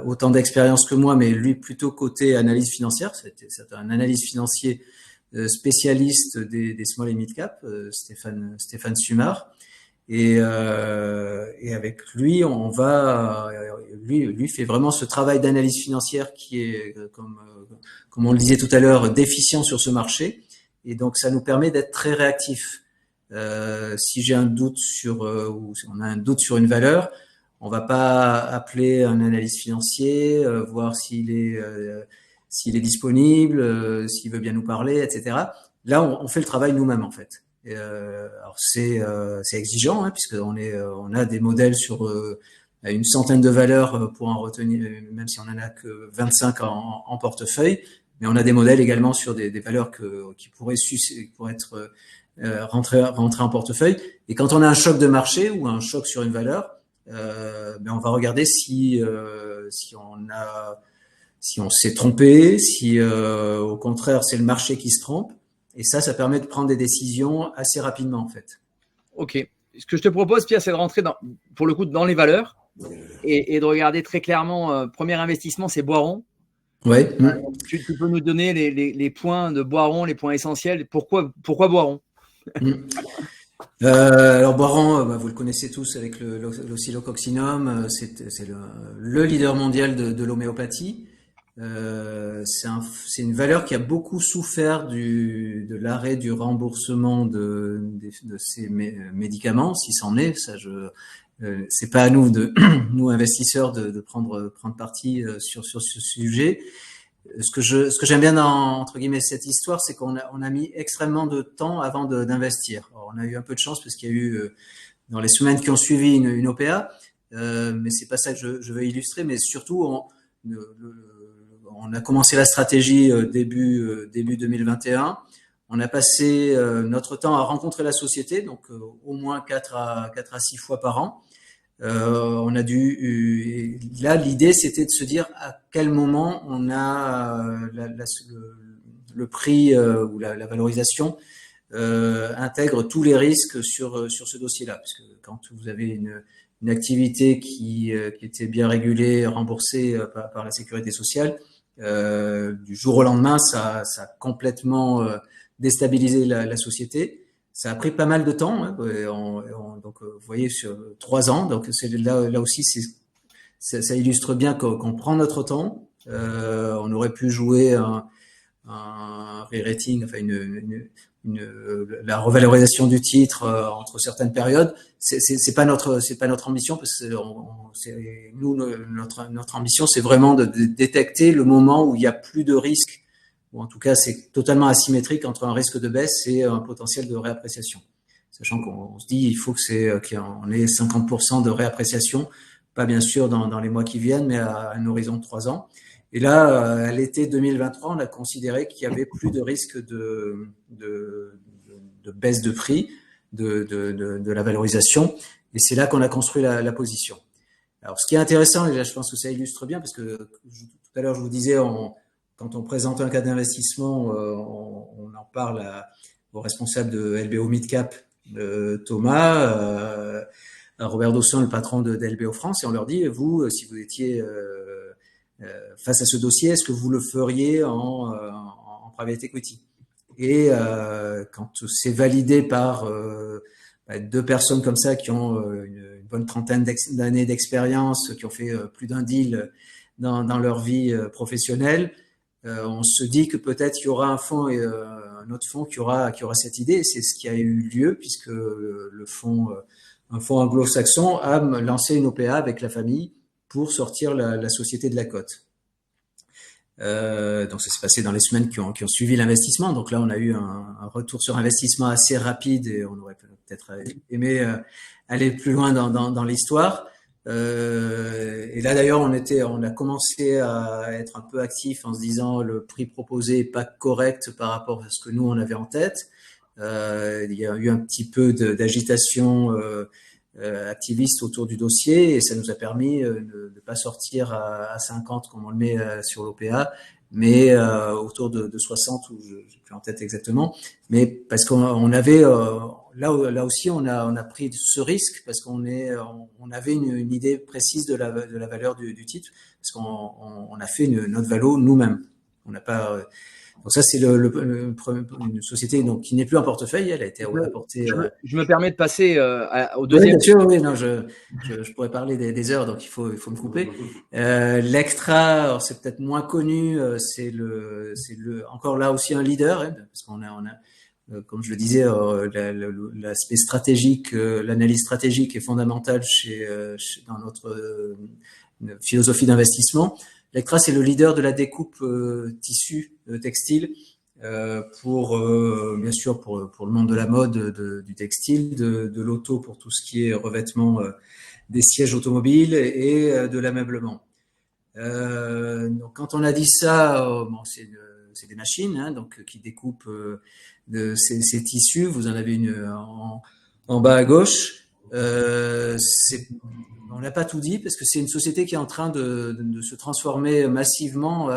autant d'expérience que moi, mais lui plutôt côté analyse financière. C'est un analyste financier spécialiste des small et mid cap, Stéphane Sumar. Et avec lui, lui fait vraiment ce travail d'analyse financière qui est, comme on le disait tout à l'heure, déficient sur ce marché. Et donc, ça nous permet d'être très réactifs. Si j'ai un doute ou si on a un doute sur une valeur, on va pas appeler un analyste financier, voir s'il est disponible, s'il veut bien nous parler, etc. Là, on fait le travail nous-mêmes, en fait. Alors c'est exigeant, hein, on a des modèles sur une centaine de valeurs pour en retenir, même si on en a que 25 en portefeuille. Mais on a des modèles également sur des valeurs qui pourraient être rentrées en portefeuille. Et quand on a un choc de marché ou un choc sur une valeur, on va regarder si on s'est trompé, si au contraire c'est le marché qui se trompe. Et ça permet de prendre des décisions assez rapidement en fait. Ok. Ce que je te propose, Pierre, c'est de rentrer pour le coup dans les valeurs. et de regarder très clairement. Premier investissement, c'est Boiron. Ouais. Tu peux nous donner les points de Boiron, les points essentiels. Pourquoi Boiron? Alors Boiron, vous le connaissez tous avec l'oscillococcinum, c'est le leader mondial de l'homéopathie. C'est une valeur qui a beaucoup souffert de l'arrêt du remboursement de ces médicaments, si c'en est. Ça, c'est pas à nous nous investisseurs de prendre parti sur ce sujet. Ce que j'aime bien dans, entre guillemets, cette histoire, c'est qu'on a mis extrêmement de temps avant d'investir. On a eu un peu de chance parce qu'il y a eu, dans les semaines qui ont suivi, une OPA, mais c'est pas ça que je veux illustrer, mais surtout, on a commencé la stratégie début 2021. On a passé notre temps à rencontrer la société, donc au moins 4 à 6 fois par an. On a là, l'idée, c'était de se dire à quel moment on a le prix ou la valorisation intègre tous les risques sur ce dossier-là. Parce que quand vous avez une activité qui était bien régulée, remboursée par la sécurité sociale, du jour au lendemain, ça a complètement déstabilisé la société. Ça a pris pas mal de temps, hein, donc vous voyez sur 3 ans. Donc c'est là aussi, ça illustre bien qu'on prend notre temps. On aurait pu jouer un re-rating, enfin la revalorisation du titre entre certaines périodes. C'est pas notre ambition, parce que notre ambition, c'est vraiment de détecter le moment où il y a plus de risques. Ou en tout cas, c'est totalement asymétrique entre un risque de baisse et un potentiel de réappréciation. Sachant qu'on se dit, il faut qu'on ait 50% de réappréciation, pas bien sûr dans les mois qui viennent, mais à un horizon de 3 ans. Et là, à l'été 2023, on a considéré qu'il y avait plus de risque de baisse de prix, de la valorisation. Et c'est là qu'on a construit la position. Alors, ce qui est intéressant, et là, je pense que ça illustre bien, parce que tout à l'heure, je vous disais, quand on présente un cas d'investissement, on en parle au responsable de LBO Midcap, Thomas, à Robert Dawson, le patron de LBO France, et on leur dit, vous, si vous étiez face à ce dossier, est-ce que vous le feriez en private equity? Et quand c'est validé par 2 personnes comme ça qui ont une bonne trentaine d'années d'expérience, qui ont fait plus d'un deal dans leur vie professionnelle, on se dit que peut-être il y aura un fonds et un autre fonds qui aura cette idée. C'est ce qui a eu lieu, puisque un fonds anglo-saxon a lancé une OPA avec la famille pour sortir la société de la cote. Donc ça s'est passé dans les semaines qui ont suivi l'investissement. Donc là, on a eu un retour sur investissement assez rapide, et on aurait peut-être aimé aller plus loin dans l'histoire. Et là d'ailleurs, on a commencé à être un peu actif en se disant le prix proposé est pas correct par rapport à ce que nous on avait en tête. Il y a eu un petit peu d'agitation activiste autour du dossier, et ça nous a permis de ne pas sortir à 50 comme on le met sur l'OPA, mais autour de 60, ou je n'ai plus en tête exactement, mais parce qu'on avait là aussi on a pris ce risque parce qu'on avait une idée précise de la valeur du titre, parce qu'on a fait notre valo nous-mêmes. On n'a pas donc ça, c'est une société donc qui n'est plus en portefeuille. Elle a été apportée. Je me permets de passer au deuxième. Oui, bien sûr, oui. Non, je pourrais parler des heures, donc il faut me couper. L'Extra, c'est peut-être moins connu. C'est encore là aussi un leader, hein, parce qu'on a, comme je le disais, l'aspect stratégique, l'analyse stratégique est fondamentale dans notre philosophie d'investissement. L'Ectra, c'est le leader de la découpe tissu textile pour bien sûr pour le monde de la mode, du textile, de l'auto pour tout ce qui est revêtement des sièges automobiles et de l'ameublement. Donc quand on a dit ça, c'est des machines, hein, donc qui découpent ces tissus. Vous en avez une en bas à gauche. On n'a pas tout dit parce que c'est une société qui est en train de se transformer massivement.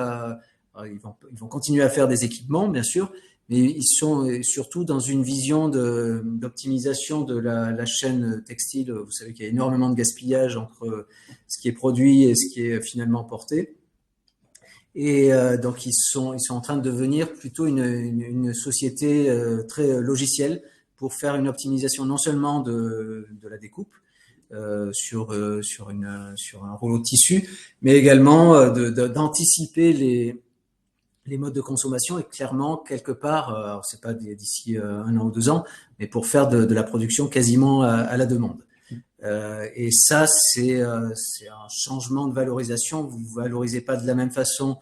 Ils vont continuer à faire des équipements, bien sûr, mais ils sont surtout dans une vision d'optimisation de la chaîne textile. Vous savez qu'il y a énormément de gaspillage entre ce qui est produit et ce qui est finalement porté. Et donc, ils sont en train de devenir plutôt une société très logicielle pour faire une optimisation non seulement de la découpe sur un rouleau de tissu, mais également d'anticiper les modes de consommation et clairement, quelque part, alors c'est pas d'ici 1 an ou 2 ans, mais pour faire de la production quasiment à la demande. Et ça, c'est un changement de valorisation. Vous ne valorisez pas de la même façon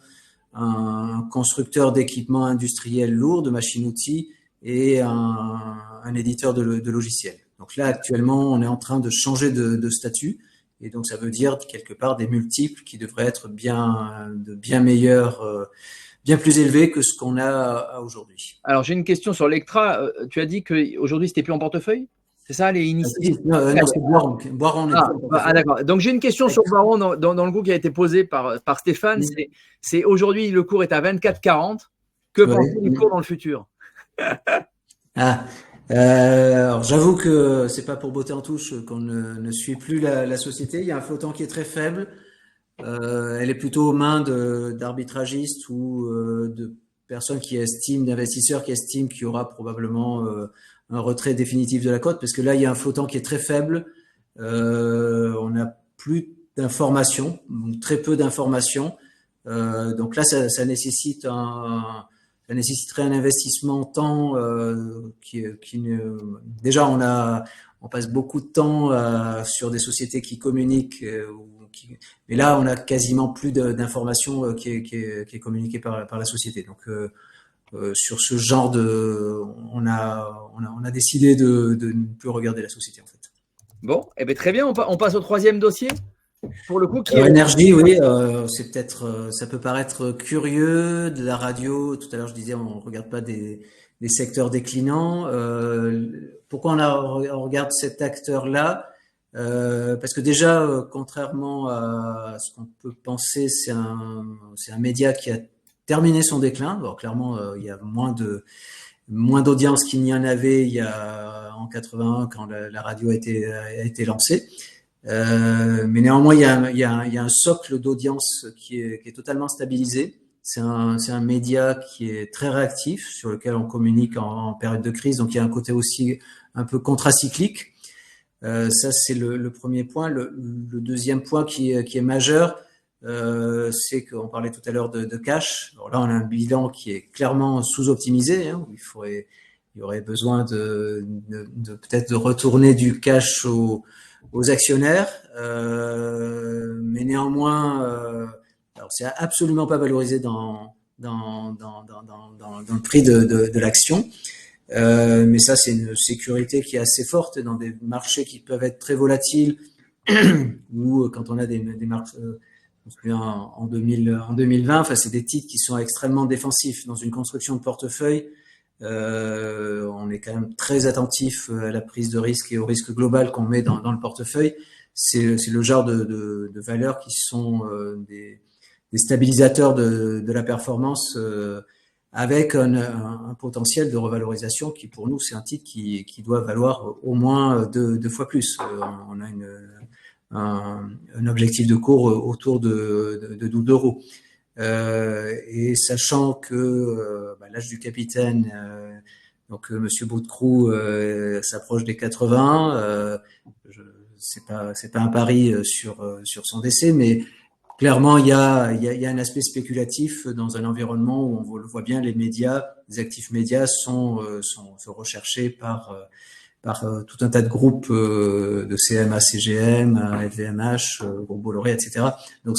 un constructeur d'équipements industriels lourds, de machines-outils, et un éditeur de logiciels. Donc là, actuellement, on est en train de changer de statut. Et donc, ça veut dire, quelque part, des multiples qui devraient être bien meilleurs, bien plus élevés que ce qu'on a aujourd'hui. Alors, j'ai une question sur Lectra. Tu as dit qu'aujourd'hui, c'était plus en portefeuille? C'est ça, les initiatives? Non, c'est Boiron. D'accord. Donc, j'ai une question sur Boiron dans le groupe qui a été posée par Stéphane. C'est aujourd'hui, le cours est à 24,40. Que pensez-vous du cours dans le futur? Alors, j'avoue que c'est pas pour botter en touche qu'on ne suit plus la société. Il y a un flottant qui est très faible. Elle est plutôt aux mains d'arbitragistes ou de personnes d'investisseurs qui estiment qu'il y aura probablement un retrait définitif de la cote, parce que là, il y a un flottant qui est très faible. On n'a plus d'informations, très peu d'informations. Donc là, ça nécessiterait un investissement temps déjà on passe beaucoup de temps sur des sociétés qui communiquent, mais là on a quasiment plus d'informations qui est communiquée par la société. Donc sur ce genre on a décidé de ne plus regarder la société en fait. Bon, eh bien, très bien, on passe au troisième dossier. Pour le coup, énergie, oui, c'est peut-être, ça peut paraître curieux, de la radio. Tout à l'heure, je disais, on regarde pas des secteurs déclinants. Pourquoi on regarde cet acteur-là? Parce que déjà, contrairement à ce qu'on peut penser, c'est un média qui a terminé son déclin. Alors clairement, il y a moins d'audience qu'il n'y en avait en 81 quand la radio a été lancée. Mais néanmoins, il y a un socle d'audience qui est totalement stabilisé. C'est un média qui est très réactif, sur lequel on communique en période de crise. Donc, il y a un côté aussi un peu contracyclique. Ça, c'est le premier point. Le deuxième point qui est majeur, c'est qu'on parlait tout à l'heure de cash. Alors là, on a un bilan qui est clairement sous-optimisé, hein, où il y aurait besoin peut-être de retourner du cash aux actionnaires, mais néanmoins, alors c'est absolument pas valorisé dans le prix de l'action, mais ça c'est une sécurité qui est assez forte dans des marchés qui peuvent être très volatiles, ou quand on a des marchés, je me souviens en 2020, enfin c'est des titres qui sont extrêmement défensifs dans une construction de portefeuille. On est quand même très attentif à la prise de risque et au risque global qu'on met dans le portefeuille. C'est le genre de valeurs qui sont des stabilisateurs de la performance, avec un potentiel de revalorisation qui, pour nous, c'est un titre qui doit valoir au moins deux fois plus. On a un objectif de cours autour de 12 euros. Et sachant que l'âge du capitaine, donc Monsieur Boutcrou, s'approche des 80, c'est pas un pari sur son décès, mais clairement il y a un aspect spéculatif dans un environnement où on le voit bien, les actifs médias sont recherchés par tout un tas de groupes de CMA, CGM, LVMH, groupe Bolloré, etc. Donc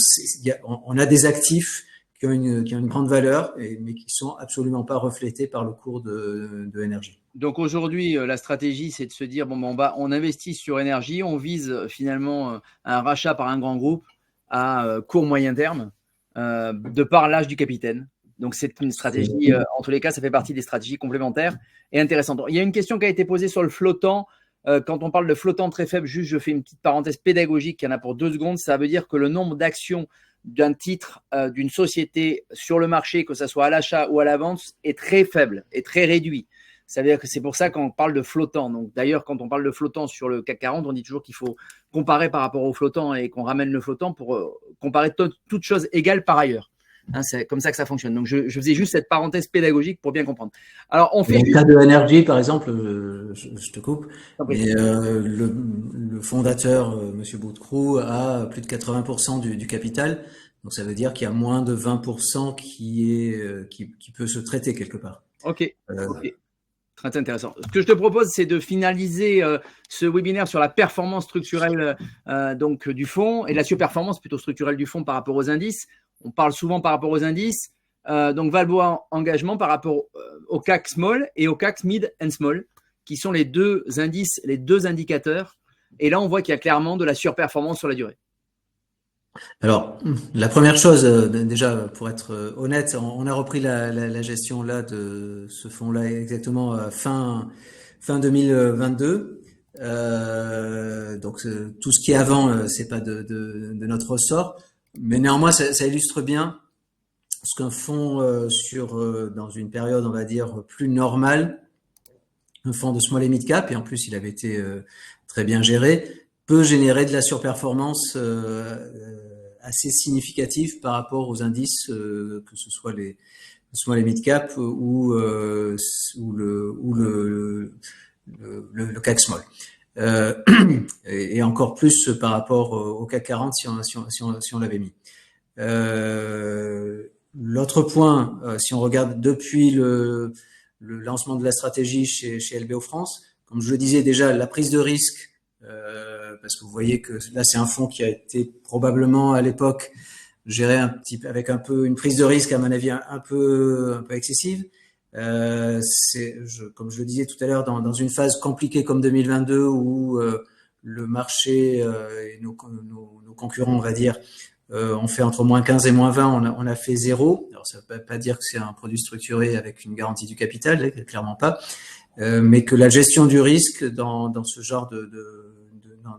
on a des actifs qui ont une grande valeur, mais qui sont absolument pas reflétés par le cours de énergie. Donc aujourd'hui, la stratégie, c'est de se dire on investit sur énergie, on vise finalement un rachat par un grand groupe à court moyen terme, de par l'âge du capitaine. Donc c'est une stratégie, en tous les cas, ça fait partie des stratégies complémentaires et intéressantes. Il y a une question qui a été posée sur le flottant. Quand on parle de flottant très faible, juste je fais une petite parenthèse pédagogique, il y en a pour 2 secondes, ça veut dire que le nombre d'actions d'un titre d'une société sur le marché, que ce soit à l'achat ou à la vente, est très faible, est très réduit. Ça veut dire que c'est pour ça qu'on parle de flottant. Donc, d'ailleurs, quand on parle de flottant sur le CAC 40, on dit toujours qu'il faut comparer par rapport au flottant et qu'on ramène le flottant pour comparer toutes choses égales par ailleurs. Hein, c'est comme ça que ça fonctionne. Donc, je faisais juste cette parenthèse pédagogique pour bien comprendre. Alors, on fait. Dans le cas de Energy, par exemple, je te coupe, mais le fondateur, Monsieur Boutkrou, a plus de 80% du capital. Donc, ça veut dire qu'il y a moins de 20% qui peut se traiter quelque part. Ok. Très intéressant. Ce que je te propose, c'est de finaliser ce webinaire sur la performance structurelle donc du fonds et la surperformance plutôt structurelle du fonds par rapport aux indices. On parle souvent par rapport aux indices. Donc, Valboa Engagement par rapport au CAC Small et au CAC Mid and Small, qui sont les deux indices, les deux indicateurs. Et là, on voit qu'il y a clairement de la surperformance sur la durée. Alors, la première chose, déjà, pour être honnête, on a repris la gestion là de ce fonds-là exactement fin 2022. Donc, tout ce qui est avant, c'est pas de notre ressort, mais néanmoins, ça illustre bien ce qu'un fonds dans une période, on va dire, plus normale, un fonds de small et mid cap, et en plus, il avait été très bien géré, peut générer de la surperformance assez significative par rapport aux indices, que ce soit les small et mid cap ou le CAC small. Et encore plus par rapport au CAC 40 si on l'avait mis. L'autre point, si on regarde depuis le lancement de la stratégie chez LBO France, comme je le disais déjà, la prise de risque, parce que vous voyez que là c'est un fonds qui a été probablement à l'époque géré avec un peu une prise de risque à mon avis un peu excessive. Comme je le disais tout à l'heure, dans une phase compliquée comme 2022 où le marché et nos concurrents, on va dire, on fait entre moins 15 et moins 20, on a fait 0. Alors ça ne veut pas dire que c'est un produit structuré avec une garantie du capital, clairement pas, mais que la gestion du risque dans ce genre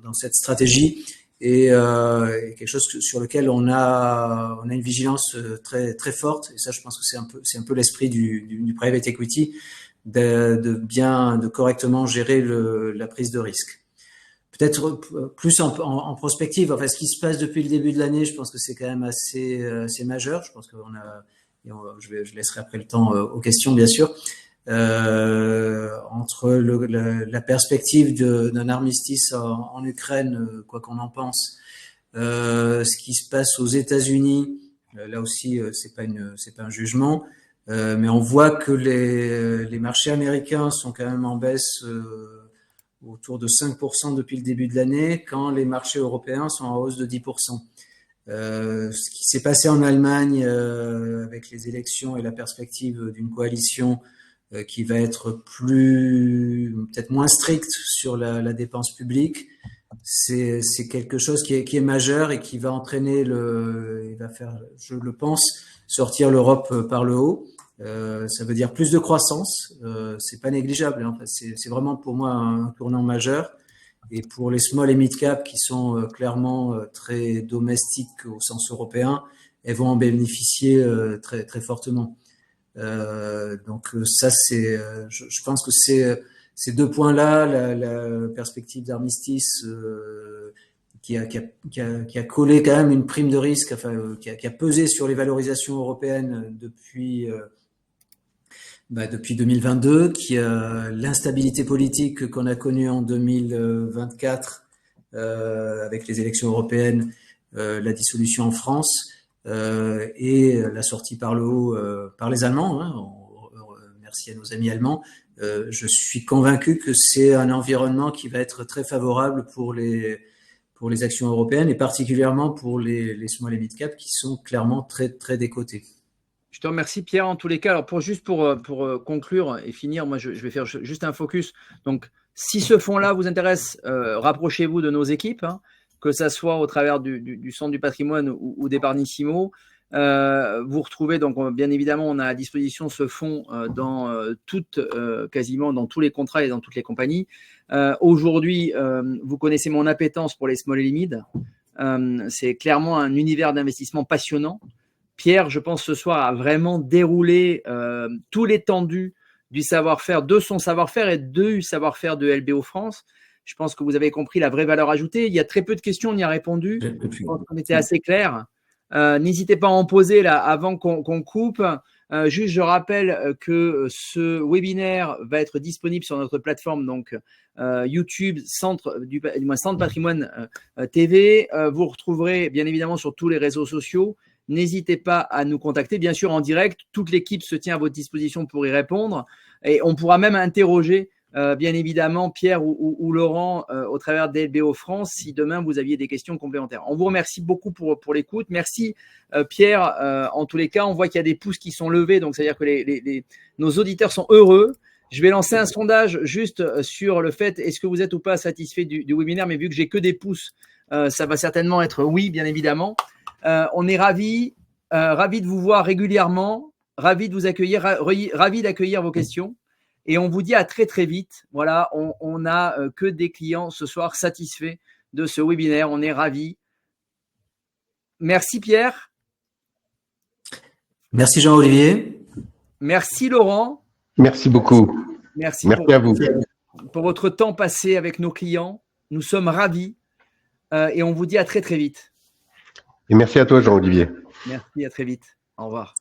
dans cette stratégie est quelque chose de lequel on a une vigilance très très forte. Et ça, je pense que c'est un peu l'esprit du private equity de correctement gérer la prise de risque. Peut-être plus en prospective. Enfin, ce qui se passe depuis le début de l'année, je pense que c'est quand même assez majeur. Je pense je laisserai après le temps aux questions, bien sûr. Entre la perspective d'un armistice en Ukraine, quoi qu'on en pense, ce qui se passe aux États-Unis, là aussi, c'est pas un jugement, mais on voit que les marchés américains sont quand même en baisse autour de 5% depuis le début de l'année, quand les marchés européens sont en hausse de 10%. Ce qui s'est passé en Allemagne avec les élections et la perspective d'une coalition qui va être peut-être moins stricte sur la dépense publique, c'est quelque chose qui est majeur et qui va entraîner il va faire, je le pense, sortir l'Europe par le haut. Ça veut dire plus de croissance, c'est pas négligeable, hein. C'est vraiment pour moi un tournant majeur. Et pour les small et mid cap qui sont clairement très domestiques au sens européen, elles vont en bénéficier très très fortement. Donc ça je pense que ces deux points-là, la perspective d'armistice qui a collé quand même une prime de risque, enfin qui a pesé sur les valorisations européennes depuis 2022, qui a l'instabilité politique qu'on a connue en 2024 avec les élections européennes, la dissolution en France. Et la sortie par le haut par les Allemands, hein, merci à nos amis allemands. Je suis convaincu que c'est un environnement qui va être très favorable pour les actions européennes et particulièrement pour les small et mid cap qui sont clairement très très décotés. Je te remercie Pierre en tous les cas. Alors pour conclure et finir, moi je vais faire juste un focus. Donc si ce fonds-là vous intéresse, rapprochez-vous de nos équipes, hein, que ça soit au travers du Centre du patrimoine ou d'Epargnissimo. Vous retrouvez donc bien évidemment, on a à disposition ce fonds quasiment dans tous les contrats et dans toutes les compagnies. Aujourd'hui, vous connaissez mon appétence pour les small et mid. C'est clairement un univers d'investissement passionnant. Pierre, je pense ce soir, a vraiment déroulé tout l'étendue du savoir-faire, de son savoir-faire et du savoir-faire de LBO France. Je pense que vous avez compris la vraie valeur ajoutée. Il y a très peu de questions, on y a répondu. Je pense qu'on était assez clair. N'hésitez pas à en poser là avant qu'on coupe. Juste, je rappelle que ce webinaire va être disponible sur notre plateforme, donc YouTube, Centre Patrimoine TV. Vous retrouverez bien évidemment sur tous les réseaux sociaux. N'hésitez pas à nous contacter, bien sûr en direct. Toute l'équipe se tient à votre disposition pour y répondre. Et on pourra même interroger, bien évidemment, Pierre ou Laurent au travers d'LBO France si demain vous aviez des questions complémentaires. On vous remercie beaucoup pour l'écoute. Merci Pierre. En tous les cas, on voit qu'il y a des pouces qui sont levés, donc c'est-à-dire que nos auditeurs sont heureux. Je vais lancer un sondage juste sur le fait est-ce que vous êtes ou pas satisfait du webinaire, mais vu que j'ai que des pouces, ça va certainement être oui, bien évidemment. On est ravis de vous voir régulièrement, ravis de vous accueillir, ravis d'accueillir vos questions. Et on vous dit à très très vite. Voilà, on n'a que des clients ce soir satisfaits de ce webinaire. On est ravis. Merci Pierre. Merci Jean-Olivier. Merci Laurent. Merci beaucoup. Merci à vous. Pour votre temps passé avec nos clients. Nous sommes ravis et on vous dit à très très vite. Et merci à toi Jean-Olivier. Merci, à très vite. Au revoir.